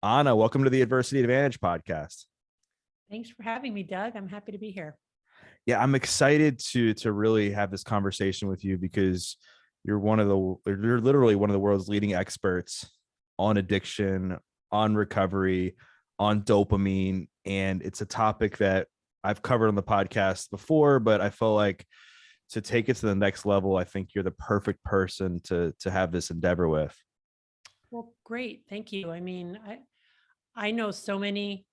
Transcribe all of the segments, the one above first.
Anna, welcome to the Adversity Advantage podcast. Thanks for having me, Doug. I'm happy to be here. Yeah, I'm excited to really have this conversation with you because you're literally one of the world's leading experts on addiction, on recovery, on dopamine, and it's a topic that I've covered on the podcast before, but I feel like to take it to the next level, I think you're the perfect person to have this endeavor with. Well, great. Thank you. I know so many,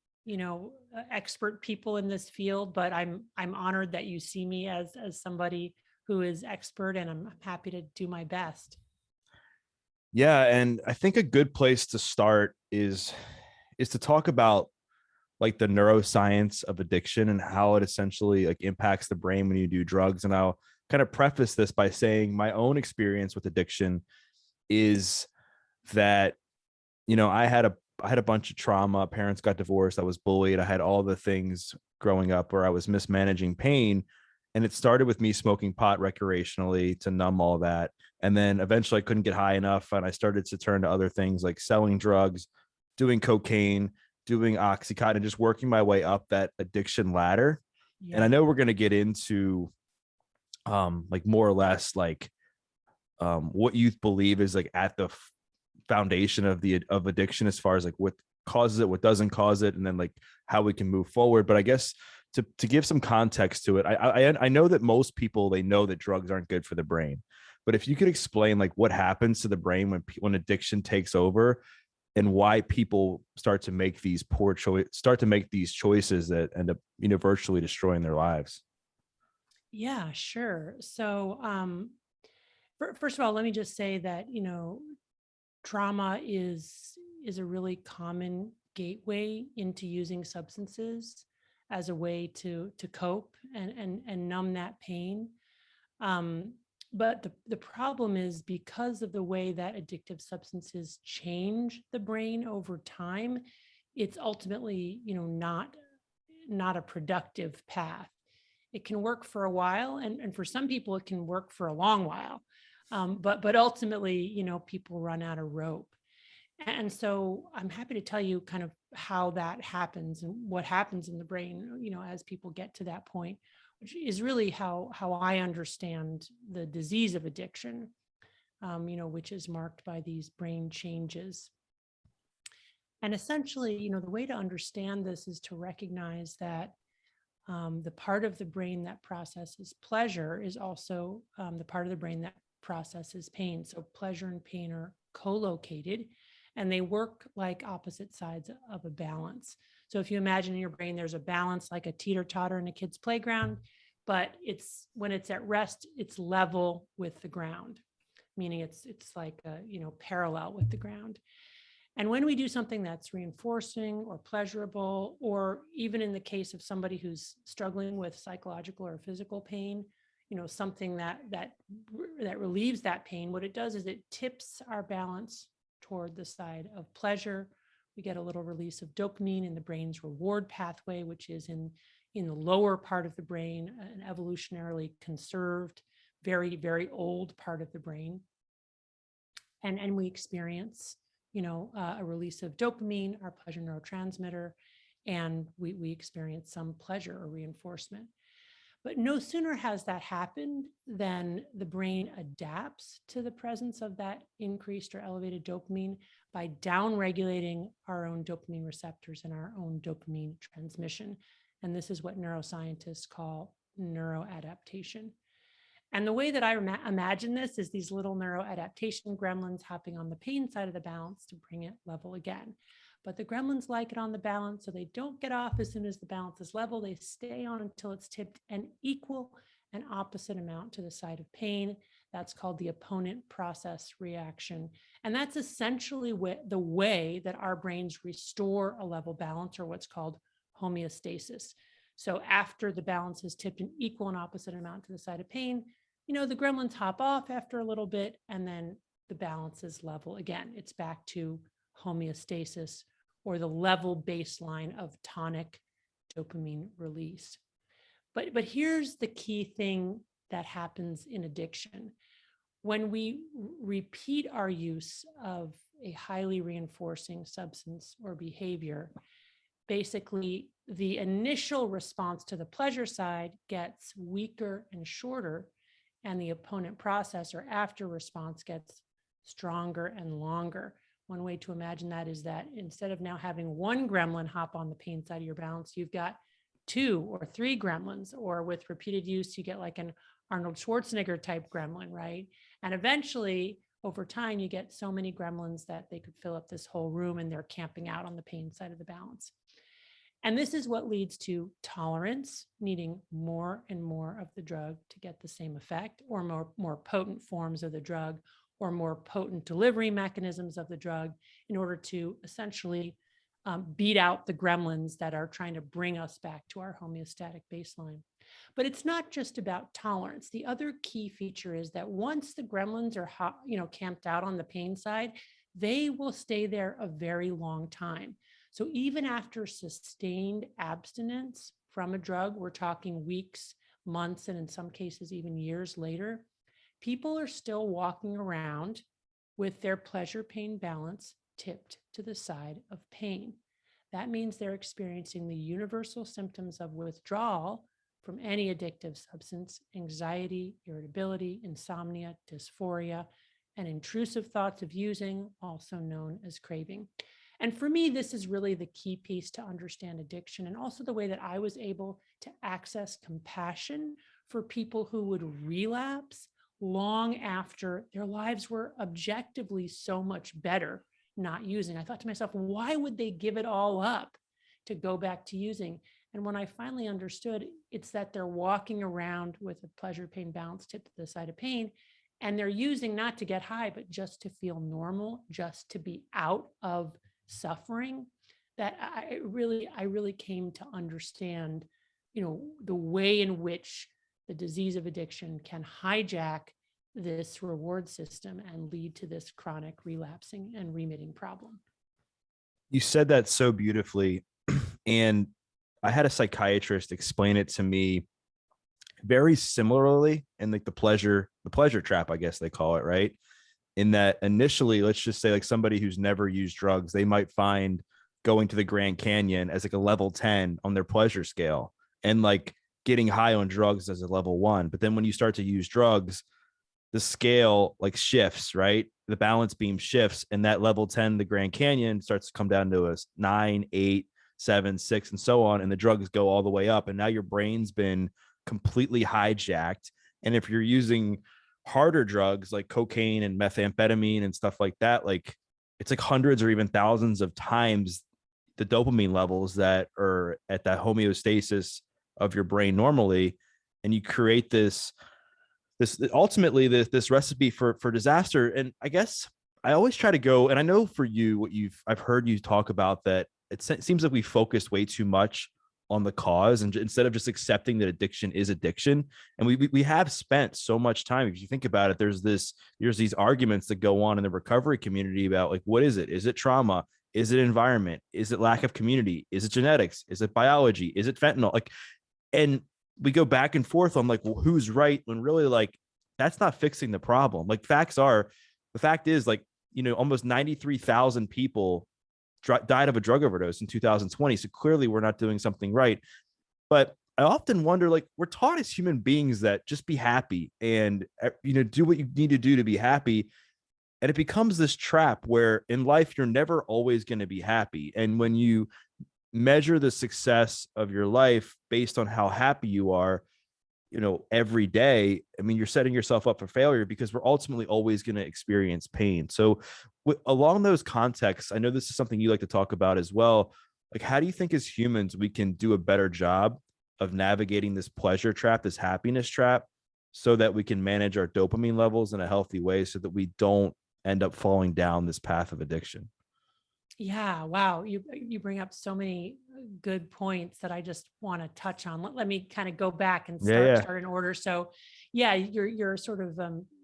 expert people in this field, but I'm honored that you see me as somebody who is expert, and I'm happy to do my best. Yeah, and I think a good place to start is to talk about like the neuroscience of addiction and how it essentially like impacts the brain when you do drugs. And I'll kind of preface this by saying my own experience with addiction is that, I had a bunch of trauma. Parents got divorced. I was bullied. I had all the things growing up where I was mismanaging pain. And it started with me smoking pot recreationally to numb all that. And then eventually I couldn't get high enough. And I started to turn to other things like selling drugs, doing cocaine, doing Oxycontin, and just working my way up that addiction ladder. Yeah. And I know we're going to get into like more or less like what you believe is like at the foundation of addiction as far as like what causes it, what doesn't cause it, and then like how we can move forward. But I guess to give some context to it, I know that most people, they know that drugs aren't good for the brain, but if you could explain like what happens to the brain when addiction takes over and why people start to make these choices that end up virtually destroying their lives. Yeah, sure. So, first of all, let me just say that, trauma is a really common gateway into using substances as a way to cope and numb that pain. But the problem is, because of the way that addictive substances change the brain over time, it's ultimately, not a productive path. It can work for a while, and for some people it can work for a long while. But ultimately, people run out of rope. And so I'm happy to tell you kind of how that happens and what happens in the brain, as people get to that point, which is really how I understand the disease of addiction, which is marked by these brain changes. And essentially, the way to understand this is to recognize that the part of the brain that processes pleasure is also the part of the brain that processes pain. So pleasure and pain are co-located, and they work like opposite sides of a balance. So if you imagine in your brain, there's a balance like a teeter-totter in a kid's playground, but when it's at rest, it's level with the ground, meaning it's like parallel with the ground. And when we do something that's reinforcing or pleasurable, or even in the case of somebody who's struggling with psychological or physical pain, something that relieves that pain, what it does is it tips our balance toward the side of pleasure. We get a little release of dopamine in the brain's reward pathway, which is in the lower part of the brain, an evolutionarily conserved, very, very old part of the brain. And we experience a release of dopamine, our pleasure neurotransmitter, and we experience some pleasure or reinforcement. But no sooner has that happened than the brain adapts to the presence of that increased or elevated dopamine by downregulating our own dopamine receptors and our own dopamine transmission. And this is what neuroscientists call neuroadaptation. And the way that I imagine this is these little neuroadaptation gremlins hopping on the pain side of the balance to bring it level again. But the gremlins like it on the balance, so they don't get off as soon as the balance is level. They stay on until it's tipped an equal and opposite amount to the side of pain. That's called the opponent process reaction. And that's essentially the way that our brains restore a level balance, or what's called homeostasis. So after the balance is tipped an equal and opposite amount to the side of pain, the gremlins hop off after a little bit, and then the balance is level again. It's back to homeostasis, or the level baseline of tonic dopamine release. But here's the key thing that happens in addiction. when we repeat our use of a highly reinforcing substance or behavior, basically the initial response to the pleasure side gets weaker and shorter, and the opponent process or after response gets stronger and longer. One way to imagine that is that instead of now having one gremlin hop on the pain side of your balance, you've got 2 or 3 gremlins, or with repeated use, you get like an Arnold Schwarzenegger type gremlin, right? And eventually, over time, you get so many gremlins that they could fill up this whole room and they're camping out on the pain side of the balance. And this is what leads to tolerance, needing more and more of the drug to get the same effect, or more potent forms of the drug, or more potent delivery mechanisms of the drug in order to essentially beat out the gremlins that are trying to bring us back to our homeostatic baseline. But it's not just about tolerance. The other key feature is that once the gremlins are camped out on the pain side, they will stay there a very long time. So even after sustained abstinence from a drug, we're talking weeks, months, and in some cases even years later, people are still walking around with their pleasure-pain balance tipped to the side of pain. That means they're experiencing the universal symptoms of withdrawal from any addictive substance: anxiety, irritability, insomnia, dysphoria, and intrusive thoughts of using, also known as craving. And for me, this is really the key piece to understand addiction, and also the way that I was able to access compassion for people who would relapse long after their lives were objectively so much better not using. I thought to myself, why would they give it all up to go back to using? And when I finally understood, it's that they're walking around with a pleasure pain balance tipped to the side of pain, and they're using not to get high, but just to feel normal, just to be out of suffering, that I really came to understand, the way in which the disease of addiction can hijack this reward system and lead to this chronic relapsing and remitting problem. You said that so beautifully. And I had a psychiatrist explain it to me very similarly in like the pleasure trap, I guess they call it, right? In that initially, let's just say like somebody who's never used drugs, they might find going to the Grand Canyon as like a level 10 on their pleasure scale, and like getting high on drugs as a level 1. But then when you start to use drugs, the scale like shifts, right? The balance beam shifts, and that level 10, the Grand Canyon, starts to come down to a 9, 8, 7, 6, and so on. And the drugs go all the way up. And now your brain's been completely hijacked. And if you're using harder drugs like cocaine and methamphetamine and stuff like that, like it's like hundreds or even thousands of times the dopamine levels that are at that homeostasis of your brain normally. And you create this ultimately this recipe for disaster. And I guess I always try to go, and I know for you, I've heard you talk about that it seems like we focused way too much on the cause, and instead of just accepting that addiction is addiction. And we have spent so much time, if you think about it, there's these arguments that go on in the recovery community about like, what is it? Is it trauma? Is it environment? Is it lack of community? Is it genetics? Is it biology? Is it fentanyl? Like, and we go back and forth on like, well, who's right, when really like that's not fixing the problem. Like the fact is like, almost 93,000 people died of a drug overdose in 2020. So clearly we're not doing something right. But I often wonder, like, we're taught as human beings that just be happy and, do what you need to do to be happy. And it becomes this trap where in life, you're never always going to be happy. And when you measure the success of your life based on how happy you are, every day, I mean, you're setting yourself up for failure, because we're ultimately always going to experience pain. So along those contexts, I know this is something you like to talk about as well. Like, how do you think as humans, we can do a better job of navigating this pleasure trap, this happiness trap, so that we can manage our dopamine levels in a healthy way so that we don't end up falling down this path of addiction? Yeah, wow. You bring up so many good points that I just want to touch on. Let me kind of go back and Yeah. start in order. So, yeah, your sort of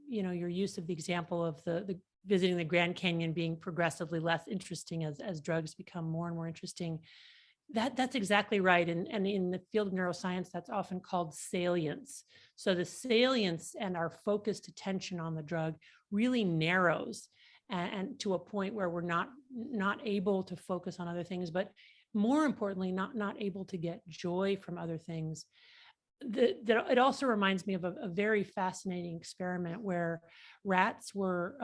your use of the example of the visiting the Grand Canyon being progressively less interesting as drugs become more and more interesting. That's exactly right. And in the field of neuroscience, that's often called salience. So the salience and our focused attention on the drug really narrows, and to a point where we're not able to focus on other things, but more importantly, not able to get joy from other things. It also reminds me of a very fascinating experiment where rats were,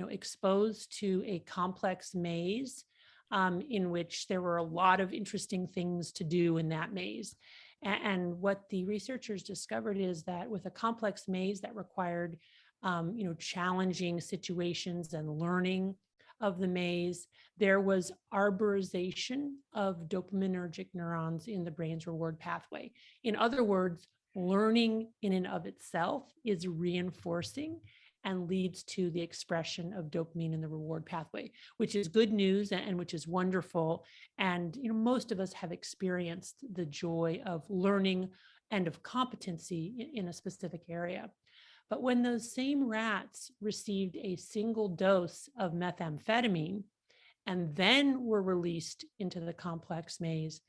exposed to a complex maze, in which there were a lot of interesting things to do in that maze. And what the researchers discovered is that with a complex maze that required, challenging situations and learning of the maze, there was arborization of dopaminergic neurons in the brain's reward pathway. In other words, learning in and of itself is reinforcing and leads to the expression of dopamine in the reward pathway, which is good news and which is wonderful. And most of us have experienced the joy of learning and of competency in a specific area. But when those same rats received a single dose of methamphetamine and then were released into the complex maze,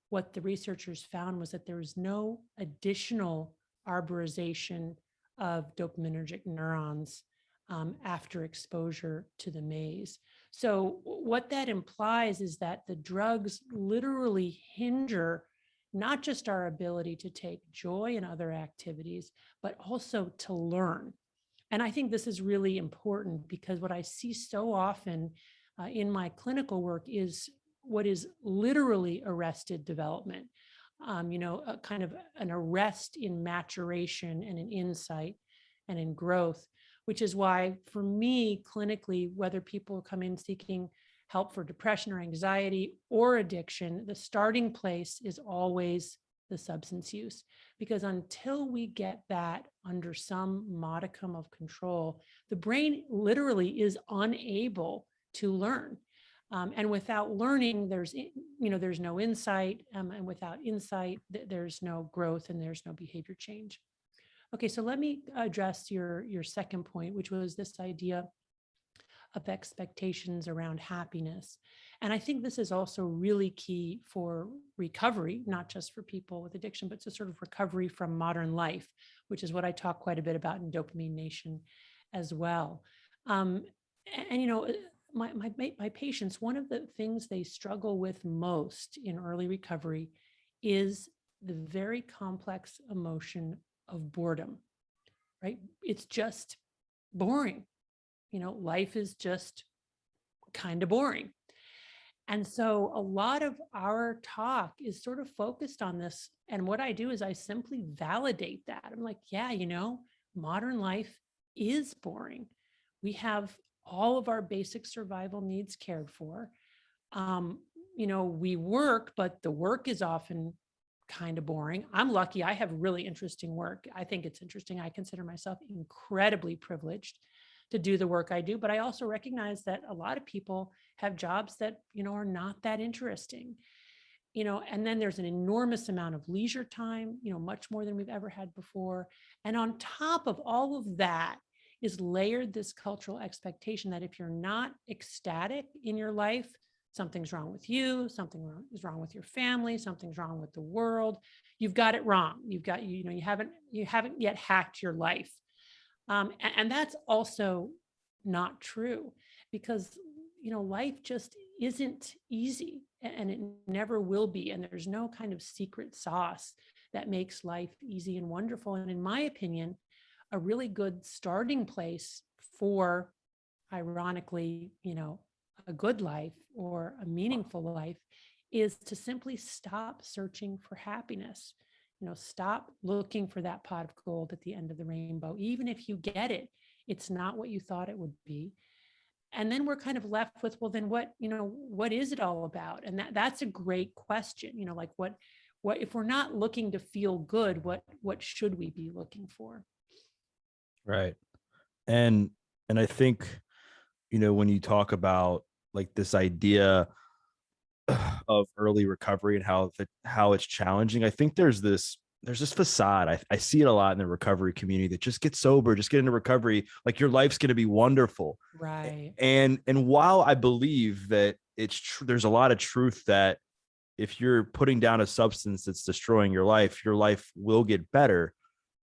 what the researchers found was that there was no additional arborization of dopaminergic neurons after exposure to the maze. So what that implies is that the drugs literally hinder not just our ability to take joy in other activities, but also to learn. And I think this is really important because what I see so often in my clinical work is what is literally arrested development, a kind of an arrest in maturation and in insight and in growth, which is why for me, clinically, whether people come in seeking help for depression or anxiety or addiction, the starting place is always the substance use. Because until we get that under some modicum of control, the brain literally is unable to learn. And without learning, there's no insight, and without insight, there's no growth and there's no behavior change. Okay, so let me address your second point, which was this idea of expectations around happiness. And I think this is also really key for recovery, not just for people with addiction, but to sort of recovery from modern life, which is what I talk quite a bit about in Dopamine Nation as well. And my patients, one of the things they struggle with most in early recovery is the very complex emotion of boredom, right? It's just boring. Life is just kind of boring. And so a lot of our talk is sort of focused on this. And what I do is I simply validate that. I'm like, yeah, modern life is boring. We have all of our basic survival needs cared for. We work, but the work is often kind of boring. I'm lucky. I have really interesting work. I think it's interesting. I consider myself incredibly privileged to do the work I do, but I also recognize that a lot of people have jobs that, are not that interesting. And then there's an enormous amount of leisure time, much more than we've ever had before. And on top of all of that is layered this cultural expectation that if you're not ecstatic in your life, something's wrong with you, is wrong with your family, something's wrong with the world. You've got it wrong. You haven't yet hacked your life. And that's also not true because, life just isn't easy and it never will be. And there's no kind of secret sauce that makes life easy and wonderful. And in my opinion, a really good starting place for, ironically, a good life or a meaningful life is to simply stop searching for happiness. Stop looking for that pot of gold at the end of the rainbow. Even if you get it, it's not what you thought it would be. And then we're kind of left with, well, then what is it all about? And that's a great question. Like what if we're not looking to feel good, what should we be looking for? Right. And I think, when you talk about like this idea of early recovery and how it's challenging, I think there's this facade. I see it a lot in the recovery community that just get sober, just get into recovery, like your life's going to be wonderful. Right. And while I believe that it's true, there's a lot of truth that if you're putting down a substance that's destroying your life will get better,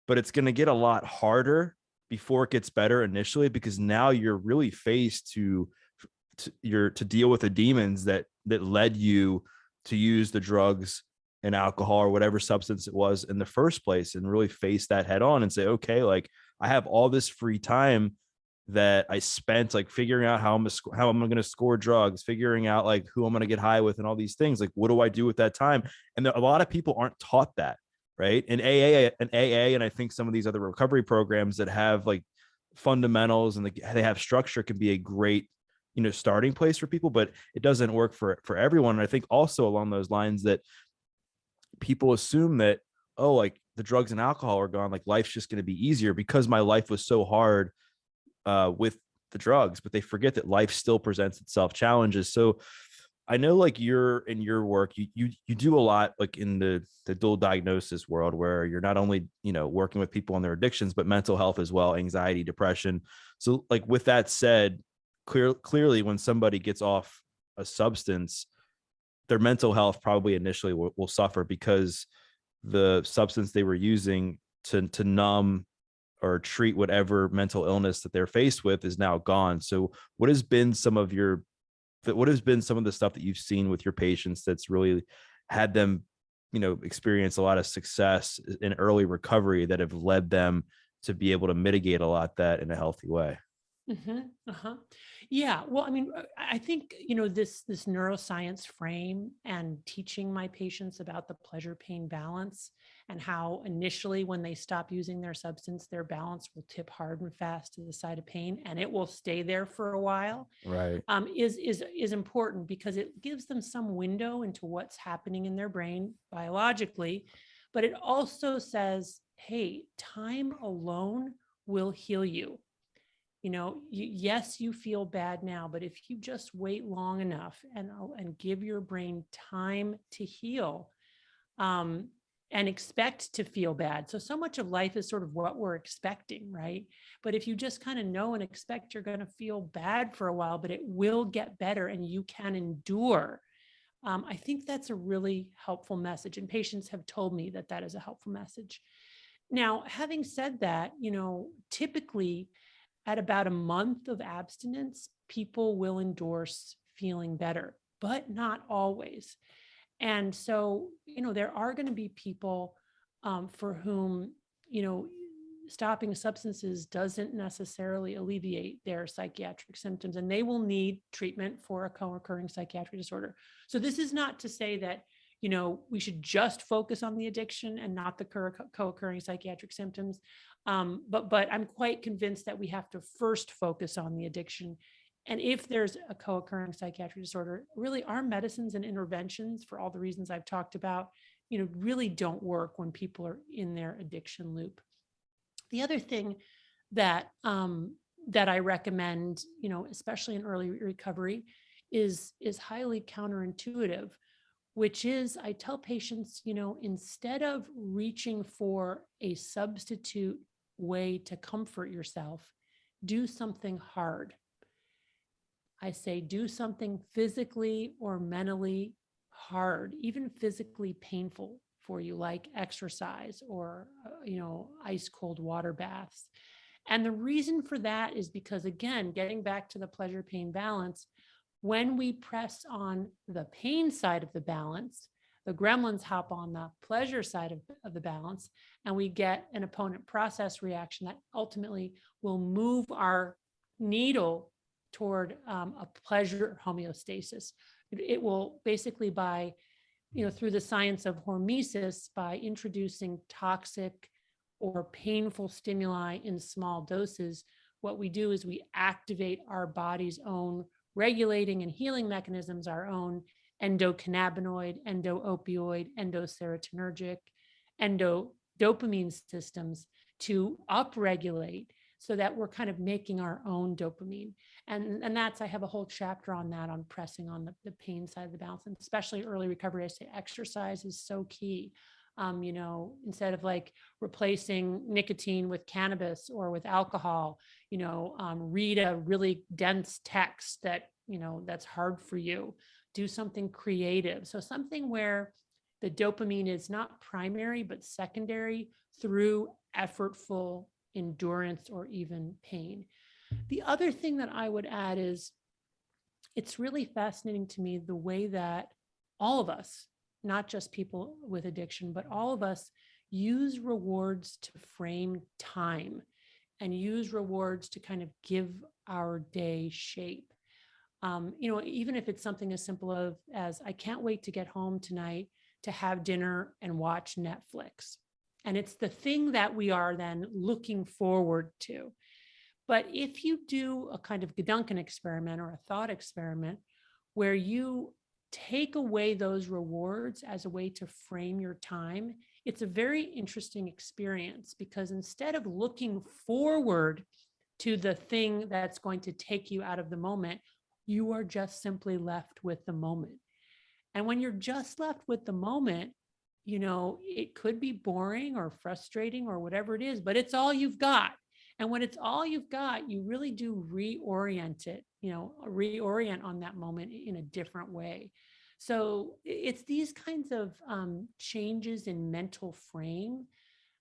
but it's going to get a lot harder before it gets better initially, because now you're really faced to deal with the demons that led you to use the drugs and alcohol or whatever substance it was in the first place, and really face that head on and say, okay, like I have all this free time that I spent like figuring out how I'm going to score drugs, figuring out like who I'm going to get high with and all these things. Like, what do I do with that time? And a lot of people aren't taught that, right? And AA, and I think some of these other recovery programs that have like fundamentals and they have structure can be a great, starting place for people, but it doesn't work for everyone. And I think also along those lines that people assume that, oh, like the drugs and alcohol are gone, like life's just going to be easier because my life was so hard with the drugs, but they forget that life still presents itself challenges. So I know like you're in your work, you do a lot like in the dual diagnosis world, where you're not only, working with people on their addictions, but mental health as well, anxiety, depression. So like with that said, clearly when somebody gets off a substance, their mental health probably initially will suffer, because the substance they were using to numb or treat whatever mental illness that they're faced with is now gone. So what has been some of the stuff that you've seen with your patients that's really had them, experience a lot of success in early recovery that have led them to be able to mitigate a lot that in a healthy way? Uh-huh. Yeah. Well, I mean, I think, this neuroscience frame and teaching my patients about the pleasure pain balance, and how initially when they stop using their substance, their balance will tip hard and fast to the side of pain, and it will stay there for a while, Right. is important, because it gives them some window into what's happening in their brain biologically. But it also says, hey, time alone will heal you. Yes, you feel bad now, but if you just wait long enough and give your brain time to heal, um, and expect to feel bad. So much of life is sort of what we're expecting, right? But if you just kind of know and expect you're going to feel bad for a while, but it will get better and you can endure. I think that's a really helpful message. And patients have told me that that is a helpful message. Now, having said that, typically at about a month of abstinence, people will endorse feeling better, but not always. And so, there are going to be people for whom, stopping substances doesn't necessarily alleviate their psychiatric symptoms, and they will need treatment for a co-occurring psychiatric disorder. So this is not to say that, we should just focus on the addiction and not the co-occurring psychiatric symptoms. But I'm quite convinced that we have to first focus on the addiction. And if there's a co-occurring psychiatric disorder, really our medicines and interventions, for all the reasons I've talked about, really don't work when people are in their addiction loop. The other thing that that I recommend, especially in early recovery, is highly counterintuitive, which is I tell patients, instead of reaching for a substitute way to comfort yourself, do something hard. I say, do something physically or mentally hard, even physically painful for you, like exercise or, ice cold water baths. And the reason for that is because, again, getting back to the pleasure pain balance, when we press on the pain side of the balance, the gremlins hop on the pleasure side of the balance, and we get an opponent process reaction that ultimately will move our needle toward a pleasure homeostasis. It will basically, through the science of hormesis, by introducing toxic or painful stimuli in small doses, what we do is we activate our body's own regulating and healing mechanisms, our own endocannabinoid, endo-opioid, endoserotonergic, endo-dopamine systems to upregulate, so that we're kind of making our own dopamine. And that's, I have a whole chapter on that, on pressing on the pain side of the balance. And especially early recovery, I say exercise is so key. Instead of like replacing nicotine with cannabis or with alcohol, read a really dense text that that's hard for you. Do something creative. So something where the dopamine is not primary, but secondary through effortful endurance or even pain. The other thing that I would add is it's really fascinating to me the way that all of us, not just people with addiction, but all of us use rewards to frame time and use rewards to kind of give our day shape. Even if it's something as simple as I can't wait to get home tonight to have dinner and watch Netflix. And it's the thing that we are then looking forward to. But if you do a kind of Gedanken experiment or a thought experiment where you take away those rewards as a way to frame your time, it's a very interesting experience, because instead of looking forward to the thing that's going to take you out of the moment, you are just simply left with the moment. And when you're just left with the moment, it could be boring or frustrating or whatever it is, but it's all you've got. And when it's all you've got, you really do reorient it, reorient on that moment in a different way. So it's these kinds of changes in mental frame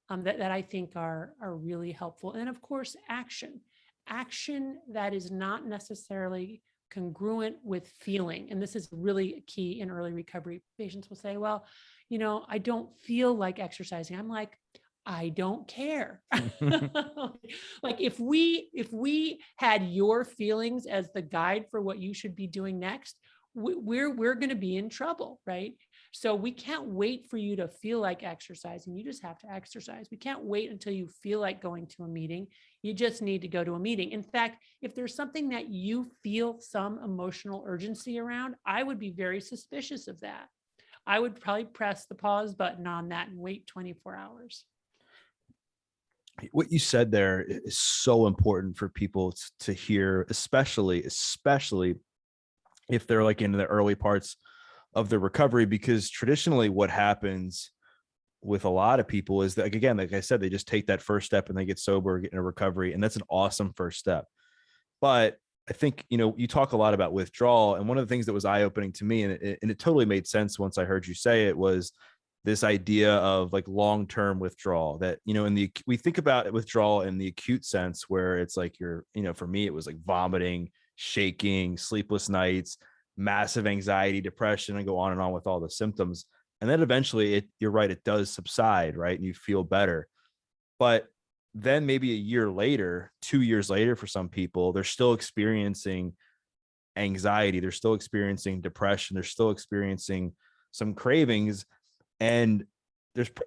that I think are really helpful. And of course, action that is not necessarily congruent with feeling. And this is really key in early recovery. Patients will say, well, I don't feel like exercising. I'm like, I don't care. Like if we had your feelings as the guide for what you should be doing next, we're going to be in trouble, right? So we can't wait for you to feel like exercising. You just have to exercise. We can't wait until you feel like going to a meeting. You just need to go to a meeting. In fact, if there's something that you feel some emotional urgency around, I would be very suspicious of that. I would probably press the pause button on that and wait 24 hours. What you said there is so important for people to hear, especially if they're like in the early parts of the recovery, because traditionally what happens with a lot of people is that, again, like I said, they just take that first step and they get sober, get in a recovery. And that's an awesome first step. But I think, you talk a lot about withdrawal. And one of the things that was eye-opening to me, and it totally made sense once I heard you say it, was this idea of like long-term withdrawal. That, we think about withdrawal in the acute sense, where it's like for me, it was like vomiting, shaking, sleepless nights, massive anxiety, depression, and go on and on with all the symptoms. And then eventually you're right, it does subside, right? And you feel better. But then maybe a year later, 2 years later, for some people, they're still experiencing anxiety. They're still experiencing depression. They're still experiencing some cravings. And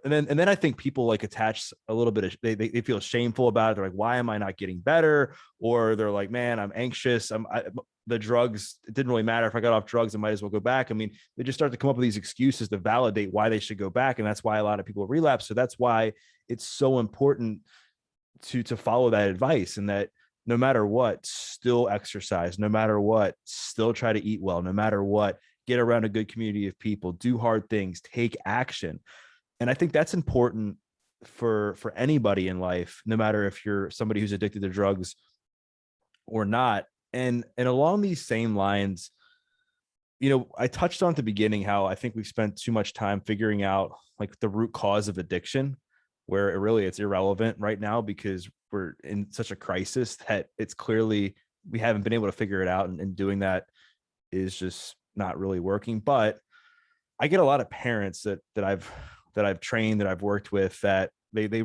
then I think people like attach a little bit of, they feel shameful about it. They're like, why am I not getting better? Or they're like, man, I'm anxious. The drugs, it didn't really matter. If I got off drugs, I might as well go back. I mean, they just start to come up with these excuses to validate why they should go back. And that's why a lot of people relapse. So that's why it's so important to follow that advice, and that no matter what, still exercise, no matter what, still try to eat well, no matter what, get around a good community of people, do hard things, take action. And I think that's important for anybody in life, no matter if you're somebody who's addicted to drugs or not. And along these same lines, I touched on at the beginning how I think we've spent too much time figuring out like the root cause of addiction, where it's irrelevant right now because we're in such a crisis that it's clearly we haven't been able to figure it out, and doing that is just not really working. But I get a lot of parents that I've trained, that I've worked with, that they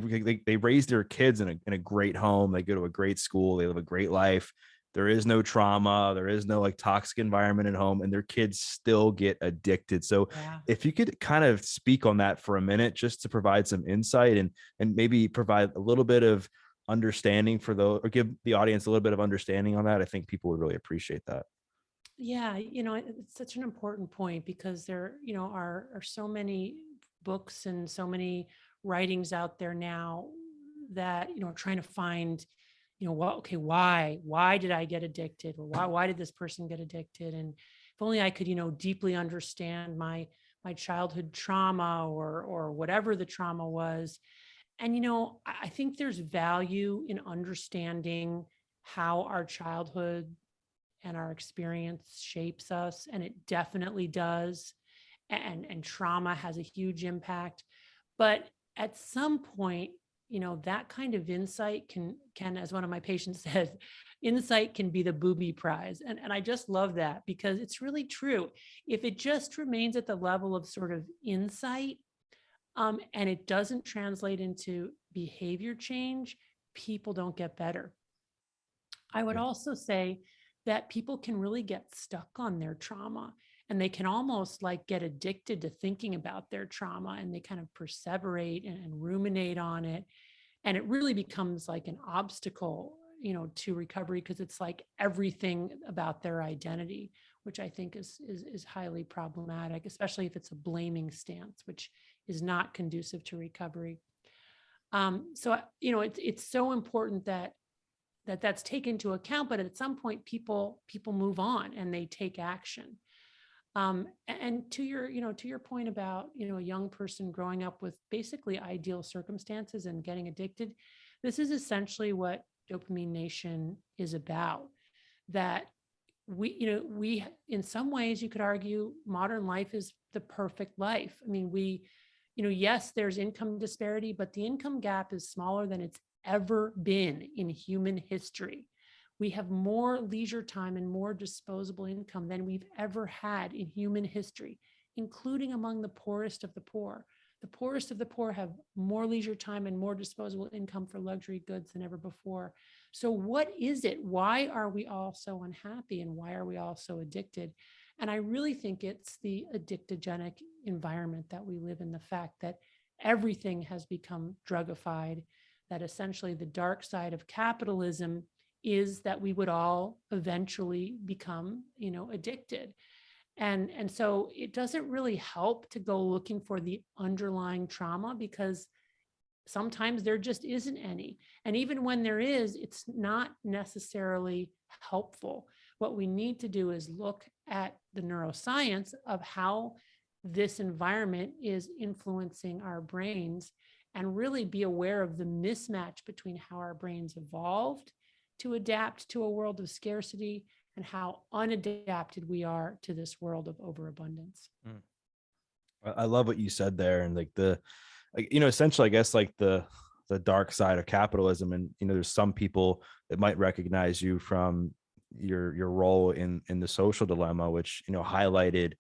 raise their kids in a great home. They go to a great school. They live a great life. There is no trauma. There is no like toxic environment at home, and their kids still get addicted. So if you could kind of speak on that for a minute, just to provide some insight and maybe provide a little bit of understanding for those, or give the audience a little bit of understanding on that, I think people would really appreciate that. Yeah, it's such an important point, because there, are so many books and so many writings out there now that, are trying to find, why did I get addicted? Or why did this person get addicted? And if only I could, deeply understand my childhood trauma or whatever the trauma was. And, I think there's value in understanding how our childhood and our experience shapes us, and it definitely does. And trauma has a huge impact. But at some point, that kind of insight can, as one of my patients said, insight can be the booby prize. And I just love that, because it's really true. If it just remains at the level of sort of insight, and it doesn't translate into behavior change, people don't get better. I would Yeah. also say that people can really get stuck on their trauma, and they can almost like get addicted to thinking about their trauma, and they kind of perseverate and ruminate on it. And it really becomes like an obstacle, to recovery, because it's like everything about their identity, which I think is highly problematic, especially if it's a blaming stance, which is not conducive to recovery. It's so important that's taken into account, but at some point people move on and they take action. And to your point about, a young person growing up with basically ideal circumstances and getting addicted, this is essentially what Dopamine Nation is about. That we in some ways, you could argue modern life is the perfect life. I mean, yes, there's income disparity, but the income gap is smaller than it's ever been in human history. We have more leisure time and more disposable income than we've ever had in human history, including among the poorest of the poor. The poorest of the poor have more leisure time and more disposable income for luxury goods than ever before. So, what is it? Why are we all so unhappy, and why are we all so addicted? And I really think it's the addictogenic environment that we live in, the fact that everything has become drugified, that essentially the dark side of capitalism is that we would all eventually become, addicted. And so it doesn't really help to go looking for the underlying trauma, because sometimes there just isn't any. And even when there is, it's not necessarily helpful. What we need to do is look at the neuroscience of how this environment is influencing our brains, and really be aware of the mismatch between how our brains evolved to adapt to a world of scarcity and how unadapted we are to this world of overabundance. I love what you said there, and essentially, I guess, like the dark side of capitalism. And there's some people that might recognize you from your role in the social dilemma, which highlighted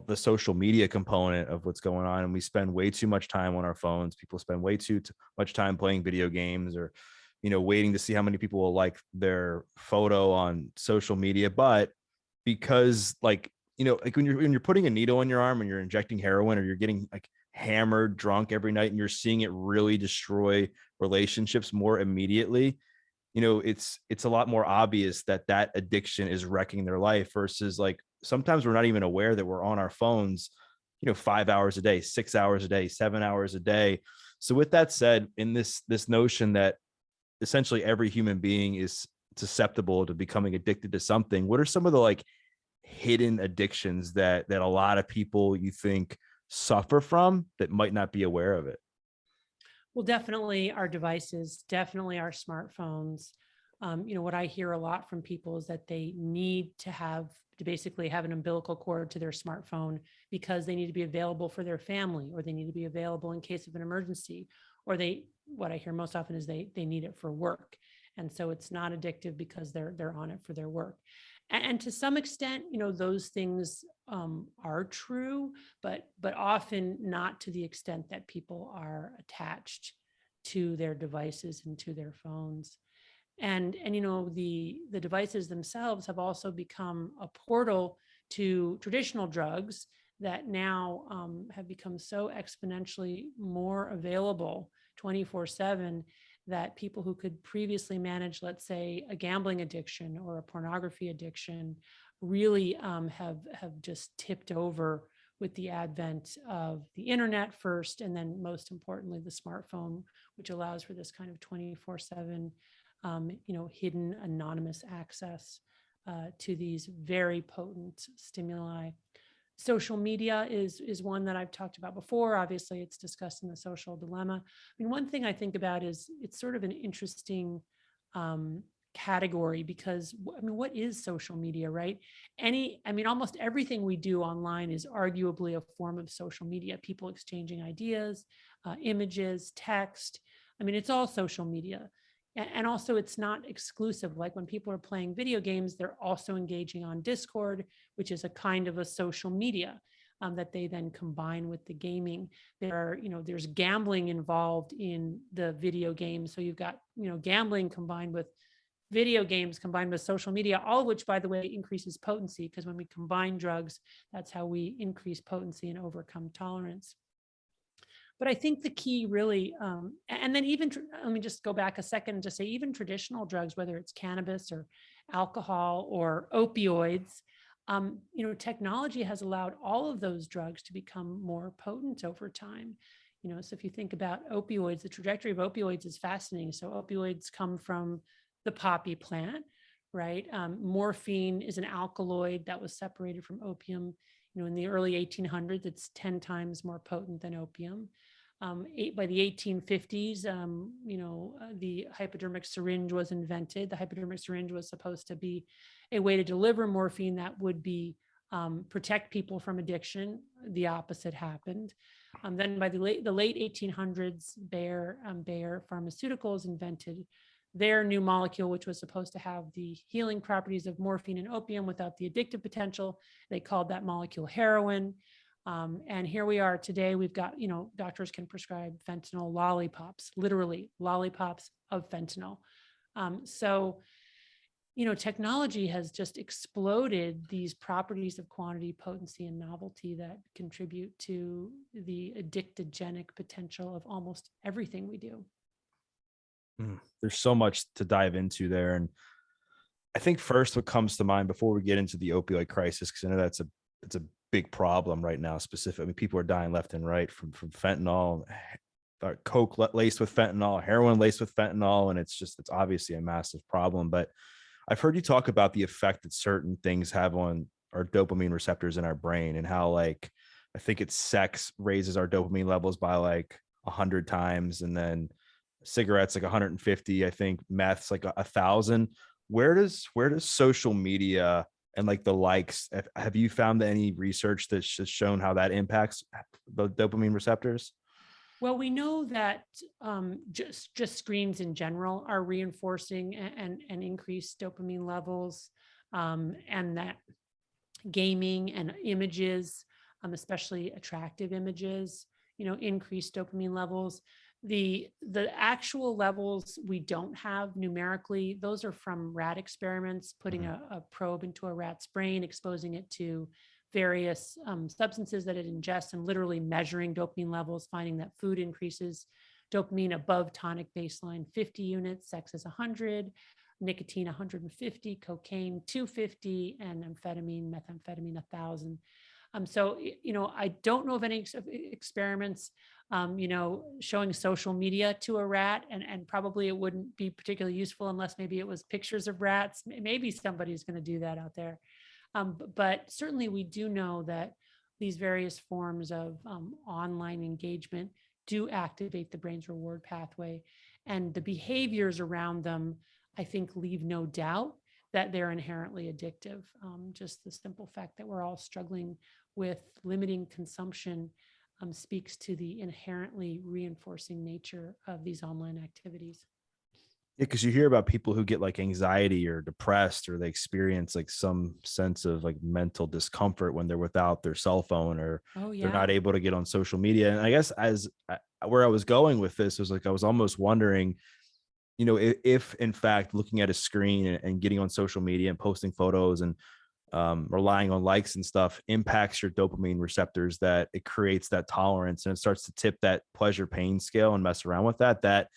the social media component of what's going on. And we spend way too much time on our phones. People spend way too much time playing video games, or waiting to see how many people will like their photo on social media. But because like when you're putting a needle in your arm and you're injecting heroin, or you're getting like hammered drunk every night, and you're seeing it really destroy relationships more immediately, it's a lot more obvious that addiction is wrecking their life, versus like sometimes we're not even aware that we're on our phones 5 hours a day, 6 hours a day, 7 hours a day. So with that said, in this notion that essentially every human being is susceptible to becoming addicted to something, what are some of the like hidden addictions that a lot of people you think suffer from that might not be aware of it? Well, definitely our devices, definitely our smartphones. What I hear a lot from people is that they need to basically have an umbilical cord to their smartphone, because they need to be available for their family, or they need to be available in case of an emergency, or what I hear most often is they need it for work. And so it's not addictive because they're on it for their work. And to some extent, those things are true, but often not to the extent that people are attached to their devices and to their phones. And the devices themselves have also become a portal to traditional drugs that now have become so exponentially more available 24/7, that people who could previously manage, let's say, a gambling addiction or a pornography addiction, really have just tipped over with the advent of the internet first, and then most importantly, the smartphone, which allows for this kind of 24/7, hidden anonymous access to these very potent stimuli. Social media is one that I've talked about before. Obviously, it's discussed in the social dilemma. I mean, one thing I think about is it's sort of an interesting category because, I mean, what is social media, right? Almost everything we do online is arguably a form of social media. People exchanging ideas, images, text. I mean, it's all social media. And also, it's not exclusive. Like when people are playing video games, they're also engaging on Discord, which is a kind of a social media that they then combine with the gaming. There's gambling involved in the video game. So you've got, gambling combined with video games combined with social media, all of which, by the way, increases potency, because when we combine drugs, that's how we increase potency and overcome tolerance. But I think the key really, and then even, let me just go back a second to say, even traditional drugs, whether it's cannabis or alcohol or opioids, technology has allowed all of those drugs to become more potent over time. So if you think about opioids, the trajectory of opioids is fascinating. So opioids come from the poppy plant, right? Morphine is an alkaloid that was separated from opium. In the early 1800s, it's 10 times more potent than opium. By the 1850s, the hypodermic syringe was invented. The hypodermic syringe was supposed to be a way to deliver morphine that would be protect people from addiction. The opposite happened. Then by the late 1800s, Bayer Pharmaceuticals invented their new molecule, which was supposed to have the healing properties of morphine and opium without the addictive potential. They called that molecule heroin. And here we are today. We've got, doctors can prescribe fentanyl lollipops, literally lollipops of fentanyl. Technology has just exploded these properties of quantity, potency, and novelty that contribute to the addictogenic potential of almost everything we do. There's so much to dive into there. And I think first what comes to mind before we get into the opioid crisis, because I know it's a big problem right now, specifically. I mean, people are dying left and right from fentanyl, coke laced with fentanyl, heroin laced with fentanyl. And it's obviously a massive problem. But I've heard you talk about the effect that certain things have on our dopamine receptors in our brain, and how, like, I think it's sex raises our dopamine levels by like 100 times. And then cigarettes like 150, I think meth's like 1,000. Where does social media and like the likes, have you found any research that's shown how that impacts the dopamine receptors? Well, we know that just screens in general are reinforcing and increased dopamine levels, and that gaming and images, especially attractive images, increase dopamine levels. The actual levels we don't have numerically. Those are from rat experiments, putting a probe into a rat's brain, exposing it to various substances that it ingests, and literally measuring dopamine levels, finding that food increases dopamine above tonic baseline 50 units, sex is 100, nicotine 150, cocaine 250, and methamphetamine 1,000. So, I don't know of any experiments, showing social media to a rat, and probably it wouldn't be particularly useful unless maybe it was pictures of rats. Maybe somebody's going to do that out there. But certainly we do know that these various forms of online engagement do activate the brain's reward pathway, and the behaviors around them, I think, leave no doubt that they're inherently addictive. Just the simple fact that we're all struggling with limiting consumption speaks to the inherently reinforcing nature of these online activities. Yeah, because you hear about people who get like anxiety or depressed, or they experience like some sense of like mental discomfort when they're without their cell phone, or they're not able to get on social media. And I guess where I was going with this was like, I was almost wondering, if in fact looking at a screen and getting on social media and posting photos and relying on likes and stuff impacts your dopamine receptors, that it creates that tolerance and it starts to tip that pleasure pain scale and mess around with that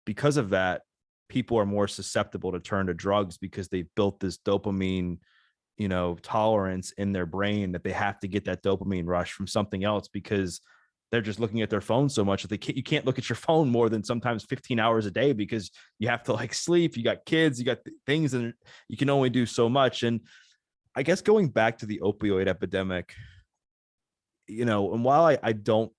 because of that, people are more susceptible to turn to drugs, because they've built this dopamine, tolerance in their brain, that they have to get that dopamine rush from something else, because they're just looking at their phone so much that you can't look at your phone more than sometimes 15 hours a day, because you have to like sleep, you got kids, you got things, and you can only do so much. And I guess going back to the opioid epidemic, and while I don't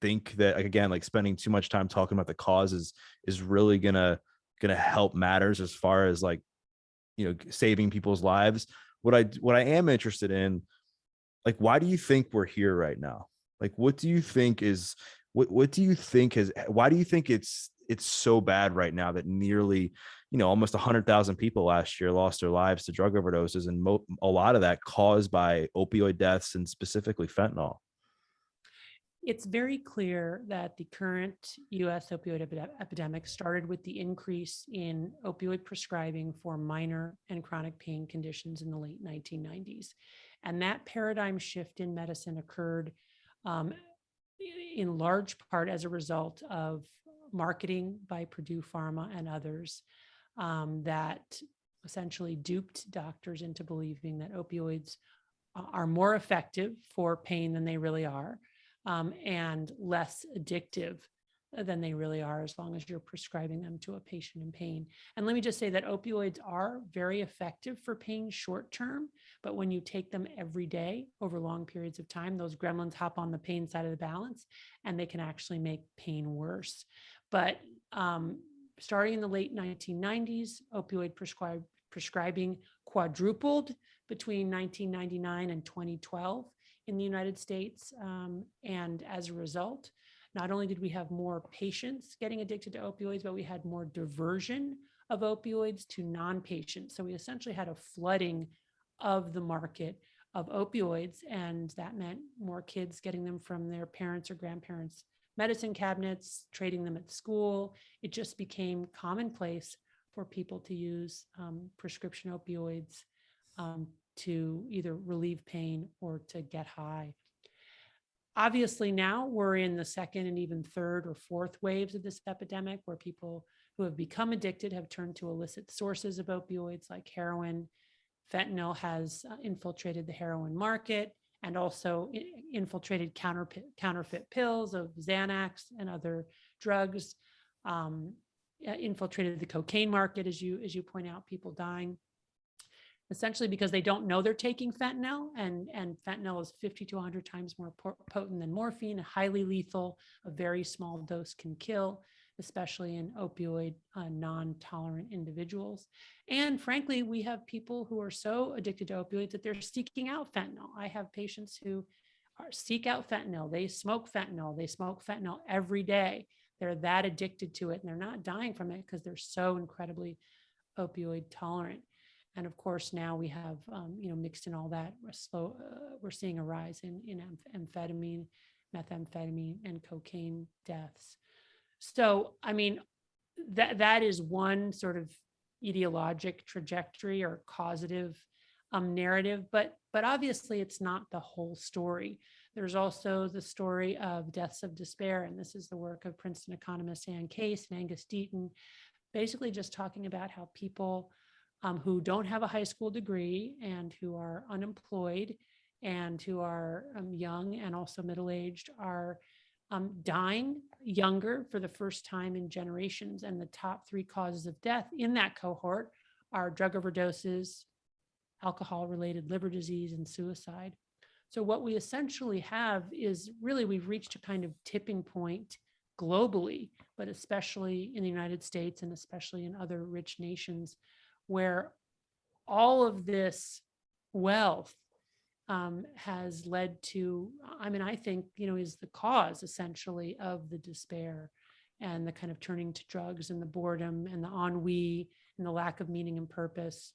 think that, like, again, like spending too much time talking about the causes is really gonna going to help matters as far as like, saving people's lives. What I am interested in, like, why do you think we're here right now? Like, what do you think is, what do you think is, why do you think it's so bad right now that nearly, almost 100,000 people last year lost their lives to drug overdoses, and a lot of that caused by opioid deaths and specifically fentanyl? It's very clear that the current US opioid epidemic started with the increase in opioid prescribing for minor and chronic pain conditions in the late 1990s. And that paradigm shift in medicine occurred um, in large part as a result of marketing by Purdue Pharma and others that essentially duped doctors into believing that opioids are more effective for pain than they really are, and less addictive than they really are, as long as you're prescribing them to a patient in pain. And let me just say that opioids are very effective for pain short term, but when you take them every day over long periods of time, those gremlins hop on the pain side of the balance, and they can actually make pain worse. But starting in the late 1990s, opioid prescribing quadrupled between 1999 and 2012 in the United States. And as a result, not only did we have more patients getting addicted to opioids, but we had more diversion of opioids to non-patients. So we essentially had a flooding of the market of opioids, and that meant more kids getting them from their parents or grandparents' medicine cabinets, trading them at school. It just became commonplace for people to use prescription opioids to either relieve pain or to get high. Obviously, now we're in the second and even third or fourth waves of this epidemic, where people who have become addicted have turned to illicit sources of opioids like heroin. Fentanyl has infiltrated the heroin market and also infiltrated counterfeit pills of Xanax and other drugs, infiltrated the cocaine market, as you point out, people dying essentially because they don't know they're taking fentanyl, and fentanyl is 50 to 100 times more potent than morphine, highly lethal. A very small dose can kill, especially in opioid non-tolerant individuals. And frankly, we have people who are so addicted to opioids that they're seeking out fentanyl. I have patients who seek out fentanyl. They smoke fentanyl. They smoke fentanyl every day. They're that addicted to it, and they're not dying from it because they're so incredibly opioid tolerant. And of course, now we have, mixed in all that, we're seeing a rise in amphetamine, methamphetamine, and cocaine deaths. So, I mean, that is one sort of etiologic trajectory or causative narrative, but obviously it's not the whole story. There's also the story of deaths of despair, and this is the work of Princeton economists Ann Case and Angus Deaton, basically just talking about how people who don't have a high school degree and who are unemployed and who are young and also middle-aged are dying younger for the first time in generations. And the top three causes of death in that cohort are drug overdoses, alcohol-related liver disease, and suicide. So what we essentially have is really we've reached a kind of tipping point globally, but especially in the United States and especially in other rich nations, where all of this wealth has led to, I think, is the cause essentially of the despair and the kind of turning to drugs and the boredom and the ennui and the lack of meaning and purpose,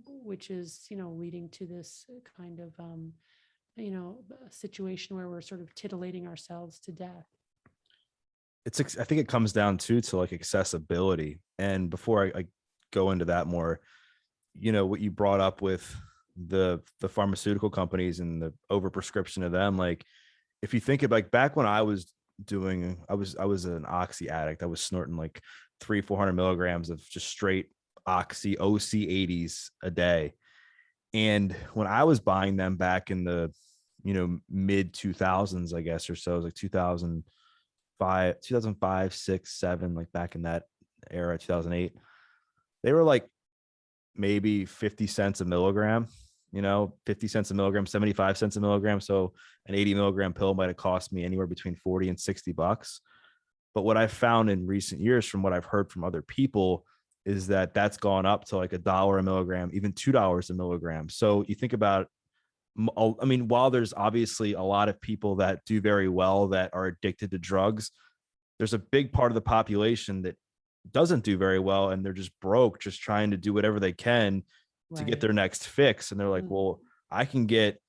which is, leading to this kind of, situation where we're sort of titillating ourselves to death. I think it comes down to like accessibility. And before I go into that more, what you brought up with the pharmaceutical companies and the overprescription of them, like if you think of like back when I was an oxy addict, I was snorting like 300-400 milligrams of just straight oxy OC80s a day. And when I was buying them back in the mid 2000s, I guess, or so, it was like 2005, 6, 7, like back in that era, 2008, they were like maybe 50 cents a milligram, 50 cents a milligram, 75 cents a milligram. So an 80 milligram pill might have cost me anywhere between 40 and $60. But what I've found in recent years, from what I've heard from other people, is that that's gone up to like $1 a milligram, even $2 a milligram. So you think about, I mean, while there's obviously a lot of people that do very well that are addicted to drugs, there's a big part of the population that doesn't do very well, and they're just broke, just trying to do whatever they can to get Right. their next fix. And they're like, Mm. well, I can get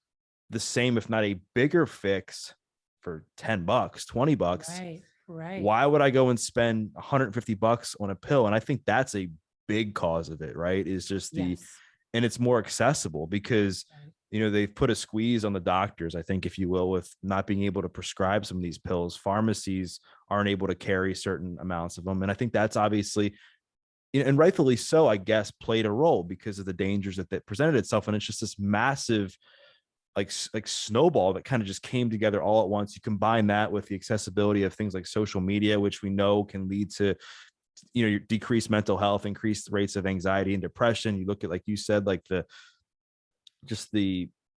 the same, if not a bigger fix for $10, $20. Right. Right. Why would I go and spend $150 on a pill? And I think that's a big cause of it, right? Is just Yes. and it's more accessible because, Right. they've put a squeeze on the doctors, I think, if you will, with not being able to prescribe some of these pills. Pharmacies aren't able to carry certain amounts of them. And I think that's obviously, and rightfully so, I guess, played a role because of the dangers that presented itself. And it's just this massive like snowball that kind of just came together all at once. You combine that with the accessibility of things like social media, which we know can lead to, your decreased mental health, increased rates of anxiety and depression. You look at, like you said, like the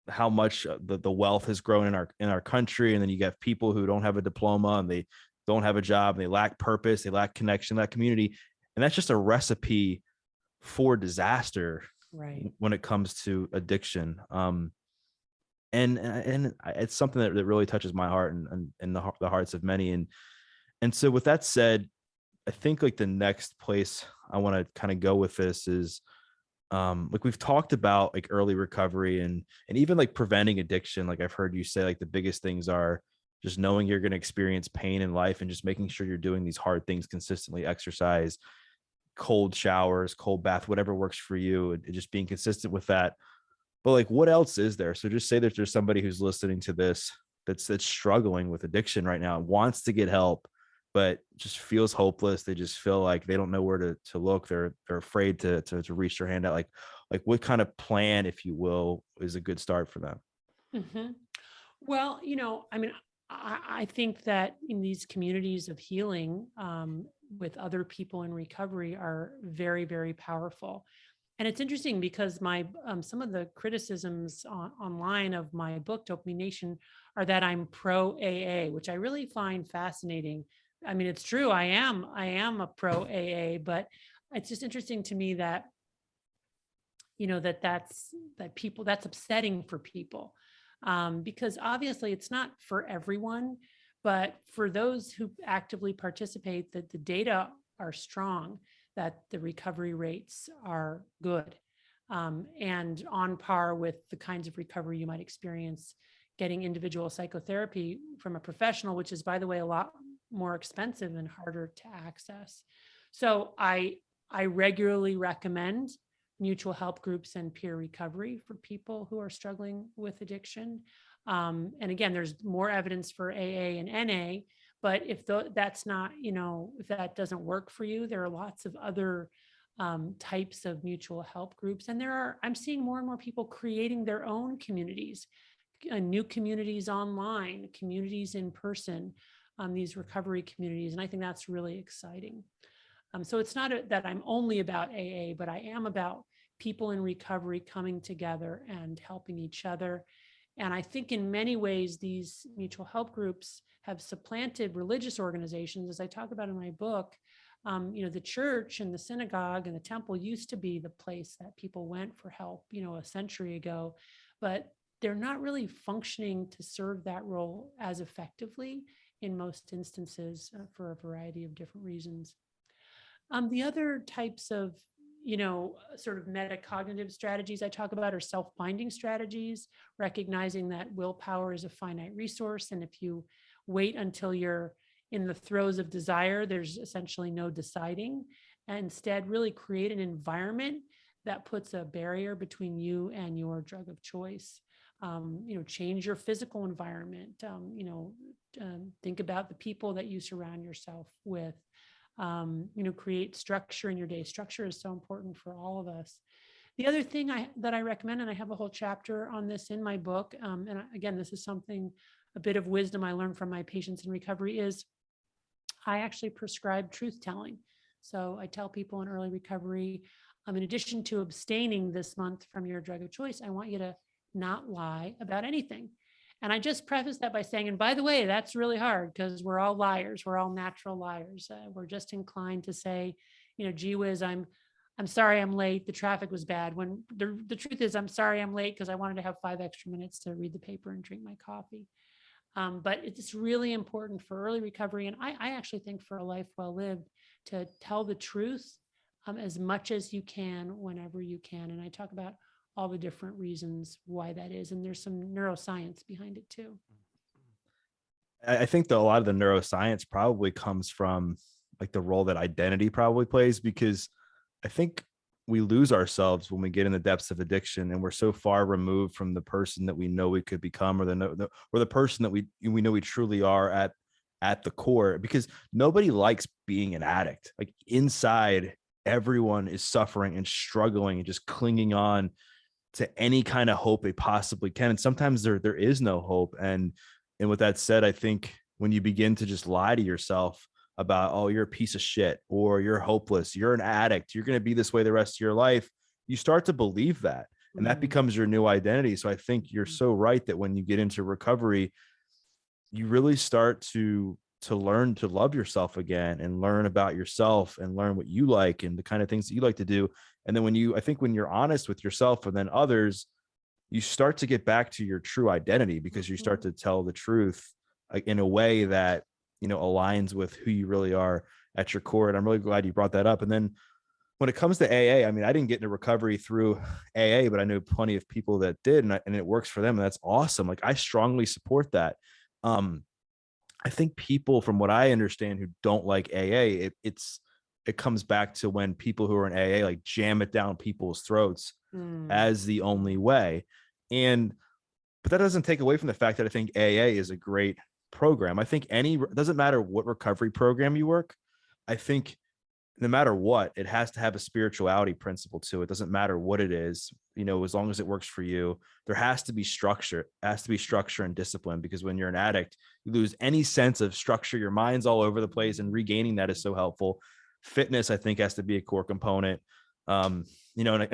how much the wealth has grown in our country, and then you get people who don't have a diploma and they don't have a job, and they lack purpose, they lack connection, that community, and that's just a recipe for disaster Right. when it comes to addiction. And it's something that really touches my heart, and the hearts of many. And so with that said, I think like the next place I want to kind of go with this is, like we've talked about like early recovery and even like preventing addiction. Like I've heard you say, like the biggest things are just knowing you're going to experience pain in life and just making sure you're doing these hard things consistently: exercise, cold showers, cold bath, whatever works for you, and just being consistent with that. But like, what else is there? So just say that there's somebody who's listening to this that's struggling with addiction right now, and wants to get help, but just feels hopeless. They just feel like they don't know where to look. They're afraid to reach their hand out. Like what kind of plan, if you will, is a good start for them? Hmm. Well, I mean, I think that in these communities of healing, with other people in recovery are very, very powerful. And it's interesting because my some of the criticisms online of my book, Dopamine Nation, are that I'm pro AA, which I really find fascinating. I mean, it's true. I am a pro AA, but it's just interesting to me that that people, that's upsetting for people, because obviously it's not for everyone, but for those who actively participate, that the data are strong, that the recovery rates are good, and on par with the kinds of recovery you might experience getting individual psychotherapy from a professional, which is, by the way, a lot more expensive and harder to access. So I regularly recommend mutual help groups and peer recovery for people who are struggling with addiction. And again, there's more evidence for AA and NA, but if that's not, if that doesn't work for you, there are lots of other types of mutual help groups. And I'm seeing more and more people creating their own communities, new communities online, communities in person, these recovery communities. And I think that's really exciting. So it's not that I'm only about AA, but I am about people in recovery coming together and helping each other. And I think in many ways, these mutual help groups have supplanted religious organizations. As I talk about in my book, the church and the synagogue and the temple used to be the place that people went for help, a century ago, but they're not really functioning to serve that role as effectively in most instances, for a variety of different reasons. The other types of, sort of metacognitive strategies I talk about are self-binding strategies, recognizing that willpower is a finite resource. And if you wait until you're in the throes of desire, there's essentially no deciding. And instead, really create an environment that puts a barrier between you and your drug of choice. Change your physical environment. Think about the people that you surround yourself with. Create structure in your day. Structure is so important for all of us. The other thing that I recommend, and I have a whole chapter on this in my book, and again, this is a bit of wisdom I learned from my patients in recovery, is I actually prescribe truth telling. So I tell people in early recovery, in addition to abstaining this month from your drug of choice, I want you to not lie about anything. And I just preface that by saying, and by the way, that's really hard because we're all liars. We're all natural liars. We're just inclined to say, gee whiz, I'm sorry I'm late. The traffic was bad. When the truth is, I'm sorry I'm late because I wanted to have 5 extra minutes to read the paper and drink my coffee. But it's really important for early recovery. And I actually think for a life well lived to tell the truth as much as you can, whenever you can. And I talk about all the different reasons why that is. And there's some neuroscience behind it too. I think that a lot of the neuroscience probably comes from like the role that identity probably plays, because I think we lose ourselves when we get in the depths of addiction, and we're so far removed from the person that we know we could become, or the person that we know we truly are at the core, because nobody likes being an addict. Like inside, everyone is suffering and struggling and just clinging on to any kind of hope they possibly can. And sometimes there is no hope. And with that said, I think when you begin to just lie to yourself about, oh, you're a piece of shit, or you're hopeless, you're an addict, you're going to be this way the rest of your life, you start to believe that. And that becomes your new identity. So I think you're so right that when you get into recovery, you really start to learn to love yourself again, and learn about yourself, and learn what you like and the kind of things that you like to do. And then I think when you're honest with yourself and then others, you start to get back to your true identity, because you start to tell the truth in a way that, aligns with who you really are at your core. And I'm really glad you brought that up. And then when it comes to AA, I mean, I didn't get into recovery through AA, but I know plenty of people that did, and it works for them. And that's awesome. Like, I strongly support that. I think people, from what I understand, who don't like AA, it comes back to when people who are in AA like jam it down people's throats as the only way. But that doesn't take away from the fact that I think AA is a great program. I think it doesn't matter what recovery program you work. I think no matter what, it has to have a spirituality principle to it. It doesn't matter what it is, as long as it works for you. There has to be structure. It has to be structure and discipline, because when you're an addict, you lose any sense of structure. Your mind's all over the place, and regaining that is so helpful. Fitness, I think, has to be a core component. And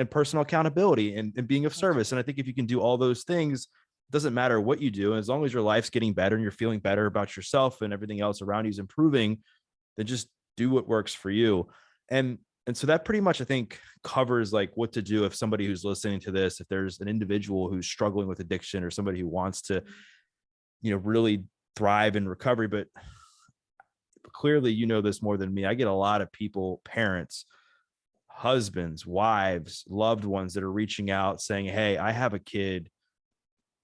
personal accountability, and being of service. And I think if you can do all those things, it doesn't matter what you do. As long as your life's getting better and you're feeling better about yourself and everything else around you is improving, then just do what works for you. And so that pretty much, I think, covers like what to do if somebody who's listening to this, if there's an individual who's struggling with addiction, or somebody who wants to, really thrive in recovery. But clearly, this more than me. I get a lot of people, parents, husbands, wives, loved ones, that are reaching out saying, hey, I have a kid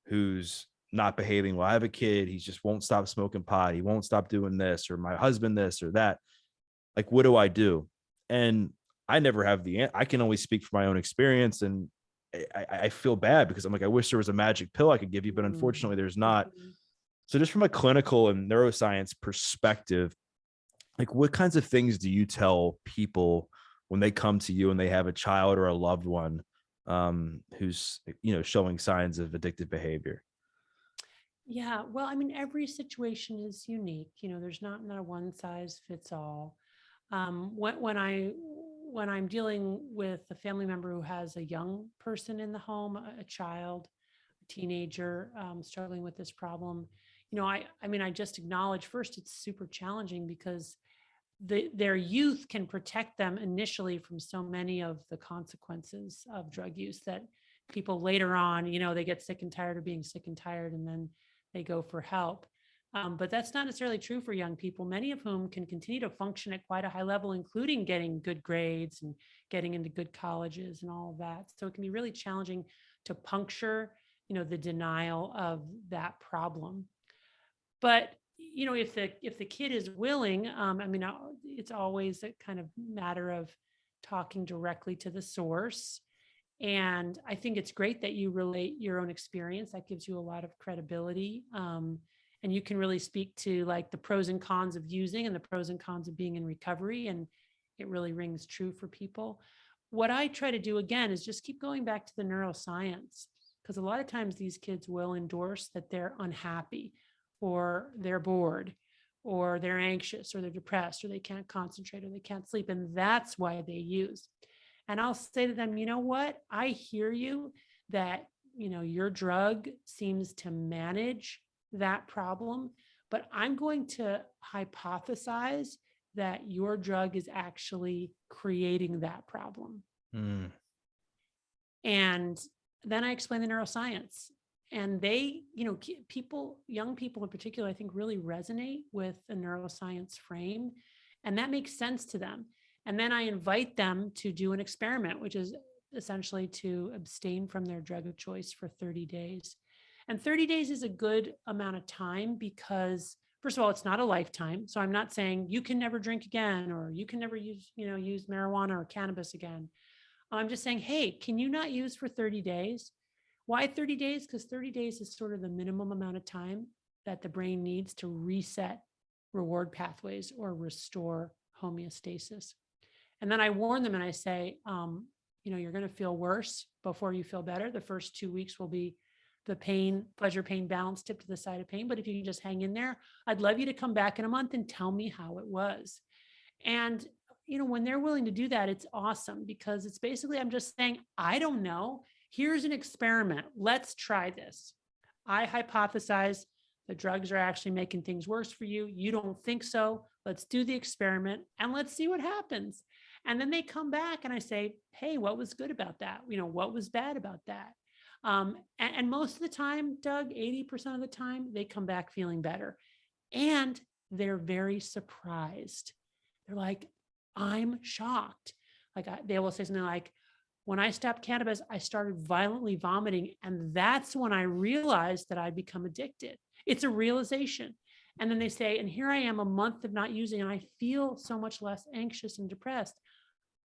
who's not behaving well. I have a kid, he just won't stop smoking pot, he won't stop doing this, or my husband this or that. Like, what do I do? And I never have I can only speak from my own experience. And I feel bad, because I'm like, I wish there was a magic pill I could give you, but unfortunately there's not. So just from a clinical and neuroscience perspective, like, what kinds of things do you tell people when they come to you and they have a child or a loved one who's, showing signs of addictive behavior? Yeah, well, I mean, every situation is unique. There's not a one size fits all. When I'm dealing with a family member who has a young person in the home, a child, a teenager struggling with this problem, I mean, I just acknowledge first, it's super challenging because their youth can protect them initially from so many of the consequences of drug use that people later on, they get sick and tired of being sick and tired, and then they go for help. But that's not necessarily true for young people, many of whom can continue to function at quite a high level, including getting good grades and getting into good colleges and all of that. So it can be really challenging to puncture, the denial of that problem. But if the kid is willing, I mean, it's always a kind of matter of talking directly to the source. And I think it's great that you relate your own experience. That gives you a lot of credibility. And you can really speak to like the pros and cons of using and the pros and cons of being in recovery. And it really rings true for people. What I try to do again is just keep going back to the neuroscience, because a lot of times these kids will endorse that they're unhappy, or they're bored, or they're anxious, or they're depressed, or they can't concentrate, or they can't sleep. And that's why they use. And I'll say to them, you know what? I hear you that your drug seems to manage that problem, but I'm going to hypothesize that your drug is actually creating that problem. Mm. And then I explain the neuroscience. And they, people, young people in particular, I think really resonate with the neuroscience frame. And that makes sense to them. And then I invite them to do an experiment, which is essentially to abstain from their drug of choice for 30 days. And 30 days is a good amount of time because, first of all, it's not a lifetime. So I'm not saying you can never drink again, or you can never use marijuana or cannabis again. I'm just saying, hey, can you not use for 30 days? Why 30 days? Because 30 days is sort of the minimum amount of time that the brain needs to reset reward pathways or restore homeostasis. And then I warn them and I say, you're going to feel worse before you feel better. The first 2 weeks will be the pain, pleasure, pain balance tip to the side of pain. But if you can just hang in there, I'd love you to come back in a month and tell me how it was. And when they're willing to do that, it's awesome because it's basically, I'm just saying, I don't know. Here's an experiment. Let's try this. I hypothesize the drugs are actually making things worse for you. You don't think so. Let's do the experiment and let's see what happens. And then they come back and I say, hey, what was good about that? What was bad about that? And most of the time, Doug, 80% of the time, they come back feeling better. And they're very surprised. They're like, I'm shocked. They will say something like, when I stopped cannabis, I started violently vomiting. And that's when I realized that I'd become addicted. It's a realization. And then they say, and here I am a month of not using, and I feel so much less anxious and depressed.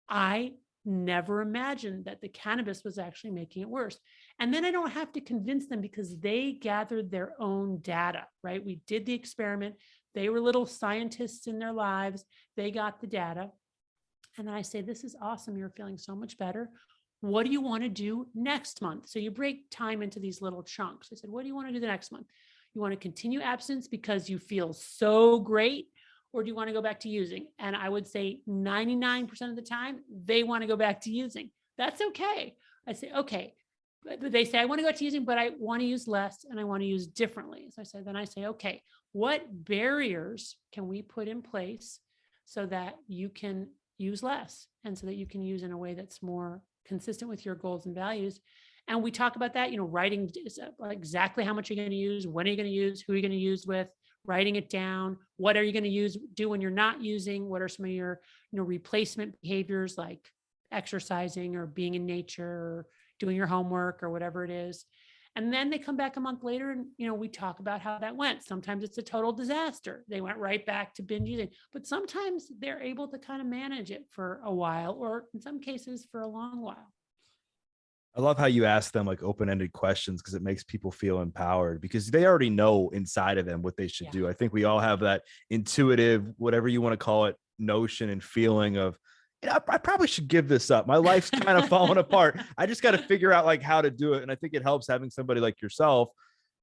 I never imagined that the cannabis was actually making it worse. And then I don't have to convince them because they gathered their own data, right? We did the experiment. They were little scientists in their lives. They got the data. And then I say, this is awesome. You're feeling so much better. What do you want to do next month? So you break time into these little chunks. I said, what do you want to do the next month? You want to continue abstinence because you feel so great? Or do you want to go back to using? And I would say 99% of the time, they want to go back to using. That's okay. I say, okay. But they say, I want to go back to using, but I want to use less and I want to use differently. So I say, okay, what barriers can we put in place so that you can use less and so that you can use in a way that's more consistent with your goals and values? And we talk about that, writing exactly how much you're going to use, when are you going to use, who are you going to use with, writing it down. What are you going to do when you're not using? What are some of your, replacement behaviors like exercising or being in nature or doing your homework or whatever it is? And then they come back a month later and, we talk about how that went. Sometimes it's a total disaster. They went right back to binge eating, but sometimes they're able to kind of manage it for a while, or in some cases for a long while. I love how you ask them like open-ended questions because it makes people feel empowered because they already know inside of them what they should do. I think we all have that intuitive, whatever you want to call it, notion and feeling of, I probably should give this up. My life's kind of falling apart. I just got to figure out like how to do it. And I think it helps having somebody like yourself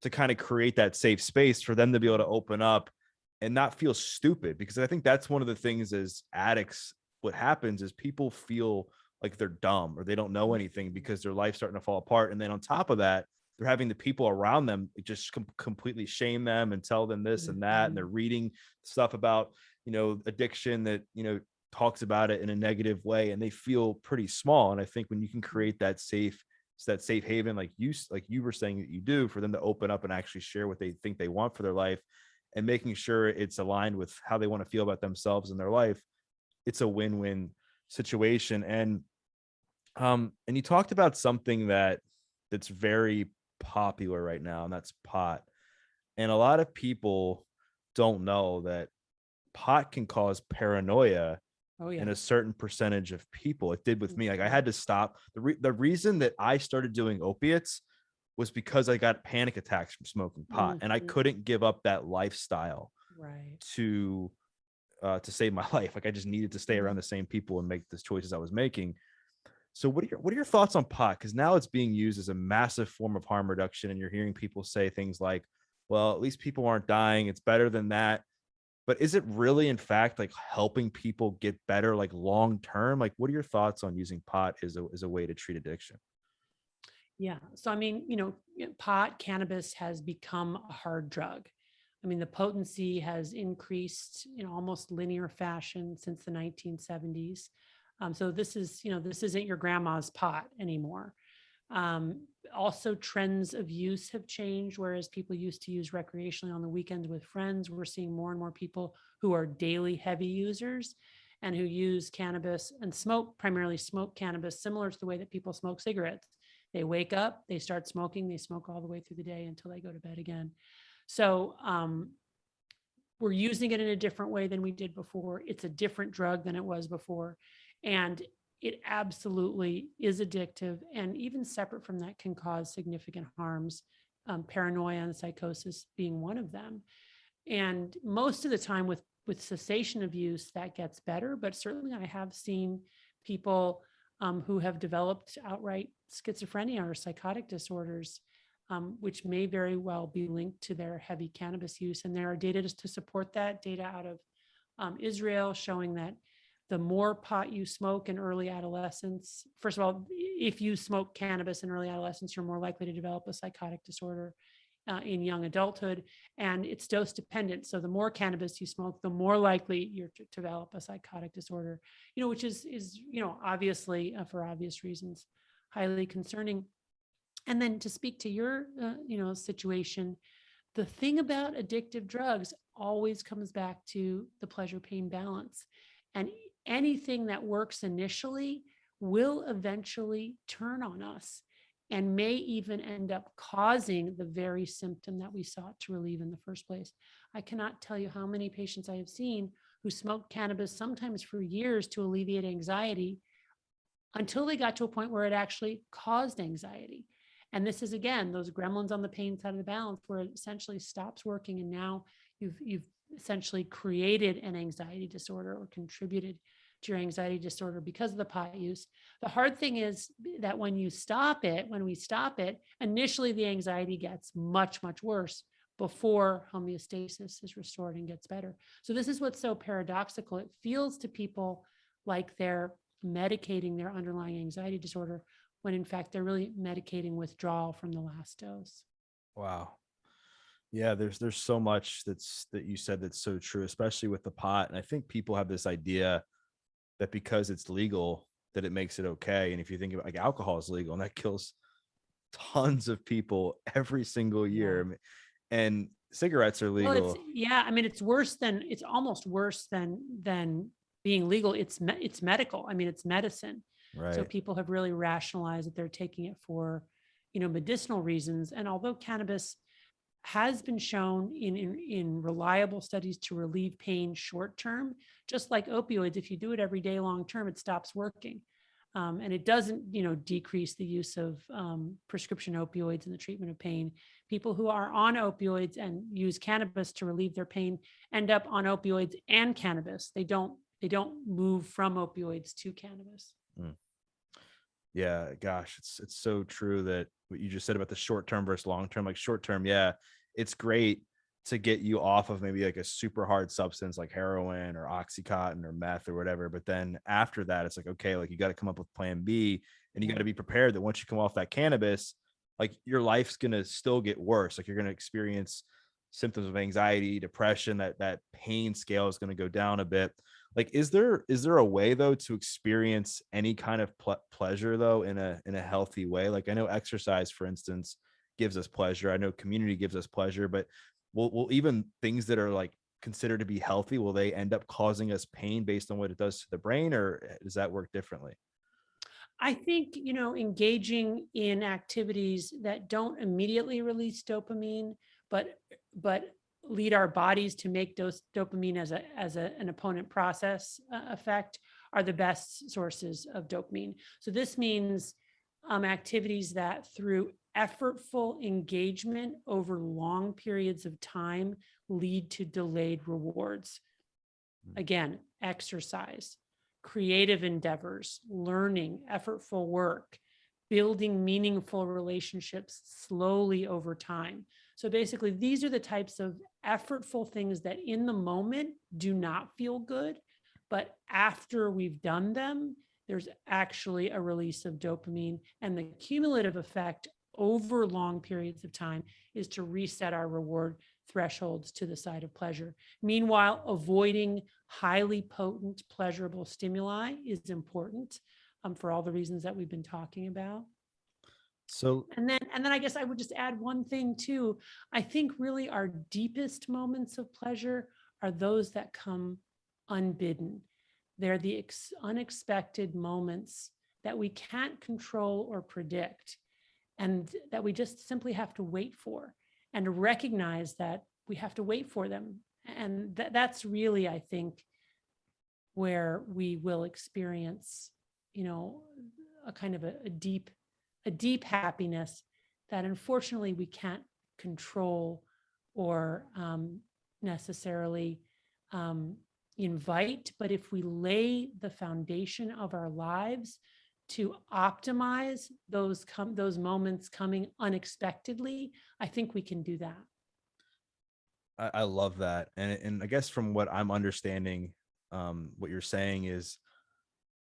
to kind of create that safe space for them to be able to open up and not feel stupid. Because I think that's one of the things as addicts, what happens is people feel like they're dumb or they don't know anything because their life's starting to fall apart. And then on top of that, they're having the people around them just completely shame them and tell them this and that. And they're reading stuff about, addiction that, talks about it in a negative way, and they feel pretty small. And I think when you can create that safe haven, like you were saying that you do, for them to open up and actually share what they think they want for their life and making sure it's aligned with how they want to feel about themselves and their life, it's a win-win situation. And you talked about something that's very popular right now, and that's pot. And a lot of people don't know that pot can cause paranoia in a certain percentage of people. It did with me. Like I had to stop. The reason that I started doing opiates was because I got panic attacks from smoking pot, and I couldn't give up that lifestyle to save my life. Like I just needed to stay around the same people and make the choices I was making. So what are your thoughts on pot? Because now it's being used as a massive form of harm reduction, and you're hearing people say things like, well, at least people aren't dying. It's better than that. But is it really, in fact, like helping people get better, like long term? Like, what are your thoughts on using pot as a way to treat addiction? Yeah. So, I mean, pot, cannabis has become a hard drug. I mean, the potency has increased in almost linear fashion since the 1970s. So this isn't your grandma's pot anymore. Also, trends of use have changed. Whereas people used to use recreationally on the weekends with friends, we're seeing more and more people who are daily heavy users and who use cannabis and primarily smoke cannabis, similar to the way that people smoke cigarettes. They wake up, they start smoking, they smoke all the way through the day until they go to bed again. So we're using it in a different way than we did before. It's a different drug than it was before. And it absolutely is addictive. And even separate from that, can cause significant harms, paranoia and psychosis being one of them. And most of the time with cessation of use, that gets better. But certainly I have seen people who have developed outright schizophrenia or psychotic disorders, which may very well be linked to their heavy cannabis use. And there are data to support that, data out of Israel showing that the more pot you smoke in early adolescence, first of all, if you smoke cannabis in early adolescence, you're more likely to develop a psychotic disorder in young adulthood, and it's dose dependent. So the more cannabis you smoke, the more likely you're to develop a psychotic disorder, which is obviously for obvious reasons, highly concerning. And then to speak to your, situation, the thing about addictive drugs always comes back to the pleasure pain balance. And anything that works initially will eventually turn on us and may even end up causing the very symptom that we sought to relieve in the first place. I cannot tell you how many patients I have seen who smoked cannabis, sometimes for years, to alleviate anxiety, until they got to a point where it actually caused anxiety. And this is, again, those gremlins on the pain side of the balance, where it essentially stops working. And now you've essentially created an anxiety disorder or contributed to your anxiety disorder because of the pot use. The hard thing is that when we stop it, initially the anxiety gets much, much worse before homeostasis is restored and gets better. So this is what's so paradoxical. It feels to people like they're medicating their underlying anxiety disorder, when in fact they're really medicating withdrawal from the last dose. Wow. Yeah, there's so much that you said that's so true, especially with the pot. And I think people have this idea that because it's legal, that it makes it okay. And if you think about, like, alcohol is legal and that kills tons of people every single year. Yeah. And cigarettes are Well, legal. I mean, it's almost worse than being legal. It's medical. I mean, it's medicine. So Right. people have really rationalized that they're taking it for, medicinal reasons. And although cannabis has been shown in reliable studies to relieve pain short term, just like opioids, if you do it every day long term, it stops working. And it doesn't, decrease the use of prescription opioids in the treatment of pain. People who are on opioids and use cannabis to relieve their pain end up on opioids and cannabis. They don't move from opioids to cannabis. Mm. Yeah, gosh, it's so true that what you just said about the short term versus long term. Like, short term, yeah, it's great to get you off of maybe like a super hard substance like heroin or oxycontin or meth or whatever. But then after that, it's like, okay, like, you got to come up with plan B, and you got to be prepared that once you come off that cannabis, like, your life's gonna still get worse. Like, you're gonna experience symptoms of anxiety, depression, that pain scale is going to go down a bit. Like, is there a way though to experience any kind of pleasure though in a healthy way? Like, I know exercise, for instance, gives us pleasure. I know community gives us pleasure, but will even things that are like considered to be healthy, will they end up causing us pain based on what it does to the brain, or does that work differently? I think, engaging in activities that don't immediately release dopamine, but lead our bodies to make dopamine as an opponent process effect, are the best sources of dopamine. So this means activities that, through effortful engagement over long periods of time, lead to delayed rewards. Again, exercise, creative endeavors, learning, effortful work, building meaningful relationships slowly over time. So basically, these are the types of effortful things that in the moment do not feel good, but after we've done them, there's actually a release of dopamine, and the cumulative effect over long periods of time is to reset our reward thresholds to the side of pleasure. Meanwhile, avoiding highly potent pleasurable stimuli is important, for all the reasons that we've been talking about. So And then I guess I would just add one thing too. I think really our deepest moments of pleasure are those that come unbidden. They're the unexpected moments that we can't control or predict, and that we just simply have to wait for, and recognize that we have to wait for them. And that's really, I think, where we will experience, a kind of a deep happiness that unfortunately we can't control or necessarily invite. But if we lay the foundation of our lives to optimize those moments coming unexpectedly, I think we can do that. I love that. And I guess from what I'm understanding, what you're saying is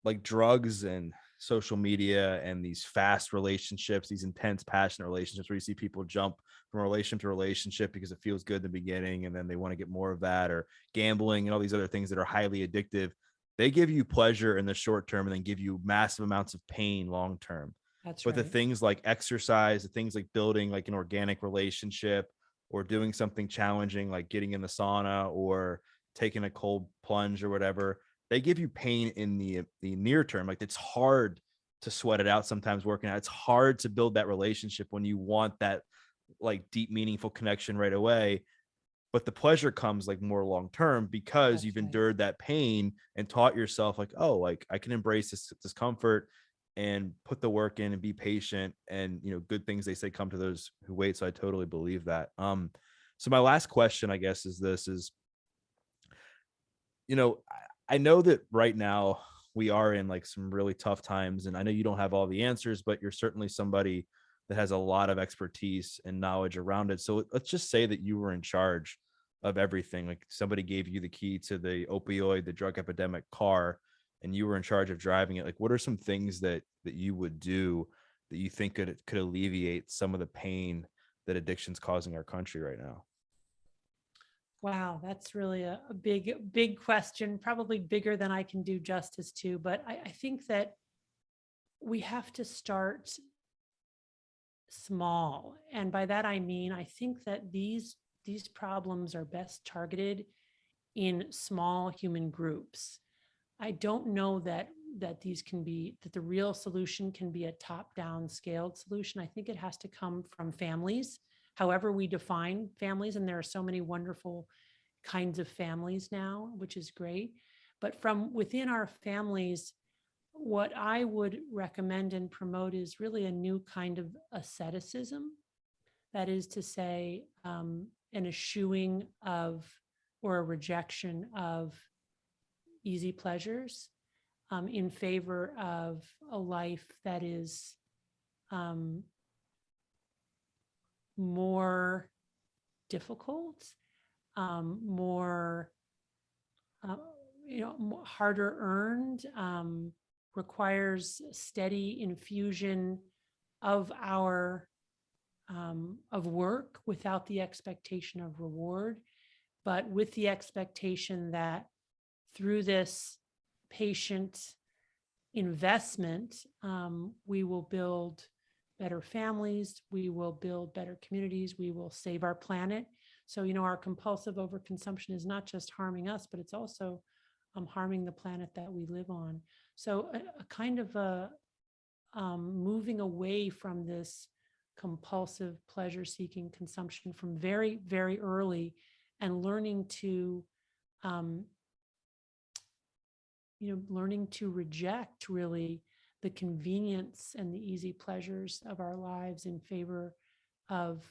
like drugs and social media and these fast relationships, these intense, passionate relationships where you see people jump from relationship to relationship because it feels good in the beginning and then they want to get more of that, or gambling and all these other things that are highly addictive. They give you pleasure in the short term and then give you massive amounts of pain long term. That's But the right. things like exercise, the things like building like an organic relationship or doing something challenging like getting in the sauna or taking a cold plunge or whatever, they give you pain in the near term. Like it's hard to sweat it out sometimes working out. It's hard to build that relationship when you want that like deep, meaningful connection right away. But the pleasure comes like more long term because That's you've right. endured that pain and taught yourself like, oh, like I can embrace this discomfort and put the work in and be patient. And good things they say come to those who wait. So I totally believe that. So my last question, I guess, is this: is you know, I know that right now we are in like some really tough times, and I know you don't have all the answers, but you're certainly somebody that has a lot of expertise and knowledge around it. So let's just say that you were in charge of everything. Like somebody gave you the key to the opioid, the drug epidemic car, and you were in charge of driving it. Like, what are some things that you would do that you think could alleviate some of the pain that addiction's causing our country right now? Wow, that's really a big question, probably bigger than I can do justice to. But I think that we have to start small. And by that I mean, I think that these problems are best targeted in small human groups. I don't know that the real solution can be a top-down scaled solution. I think it has to come from families, however we define families, and there are so many wonderful kinds of families now, which is great. But from within our families, what I would recommend and promote is really a new kind of asceticism. That is to say, an eschewing of or a rejection of easy pleasures, in favor of a life that is more difficult, more uh, harder earned, requires steady infusion of our of work without the expectation of reward, but with the expectation that through this patient investment, we will build better families, we will build better communities, we will save our planet. So, our compulsive overconsumption is not just harming us, but it's also harming the planet that we live on. So, a kind of a moving away from this compulsive pleasure-seeking consumption from very, very early, and um, learning to reject really the convenience and the easy pleasures of our lives in favor of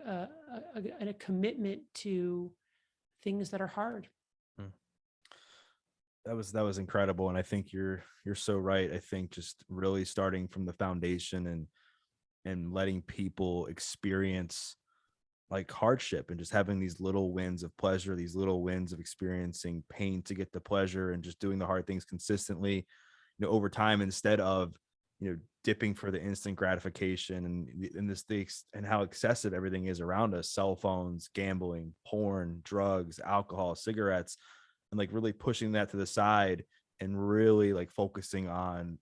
a commitment to things that are hard. Hmm. That was incredible, and I think you're so right. I think just really starting from the foundation and letting people experience like hardship and just having these little wins of pleasure, these little wins of experiencing pain to get to pleasure, and just doing the hard things consistently, over time, instead of, dipping for the instant gratification, and this things and how excessive everything is around us: cell phones, gambling, porn, drugs, alcohol, cigarettes, and like really pushing that to the side and really like focusing on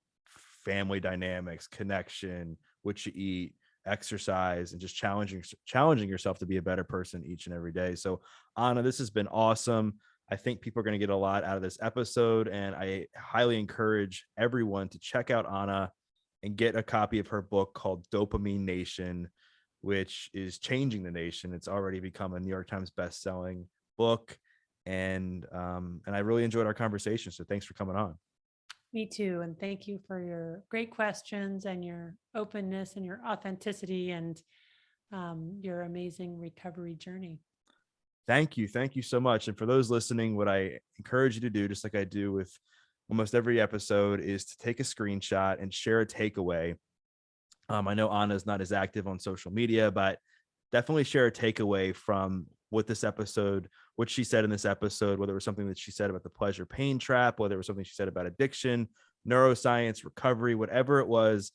family dynamics, connection, what you eat, exercise, and just challenging yourself to be a better person each and every day. So Anna, this has been awesome. I think people are going to get a lot out of this episode, and I highly encourage everyone to check out Anna and get a copy of her book called Dopamine Nation, which is changing the nation. It's already become a New York Times best-selling book, and I really enjoyed our conversation. So thanks for coming on. Me too. And thank you for your great questions and your openness and your authenticity and your amazing recovery journey. Thank you. Thank you so much. And for those listening, what I encourage you to do, just like I do with almost every episode, is to take a screenshot and share a takeaway. I know Anna's not as active on social media, but definitely share a takeaway from what this episode, what she said in this episode, whether it was something that she said about the pleasure pain trap, whether it was something she said about addiction, neuroscience, recovery, whatever it was,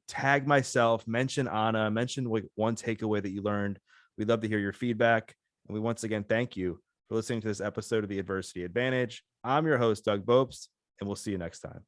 tag myself, mention Anna, mention one takeaway that you learned. We'd love to hear your feedback. And we once again thank you for listening to this episode of The Adversity Advantage. I'm your host, Doug Bopst, and we'll see you next time.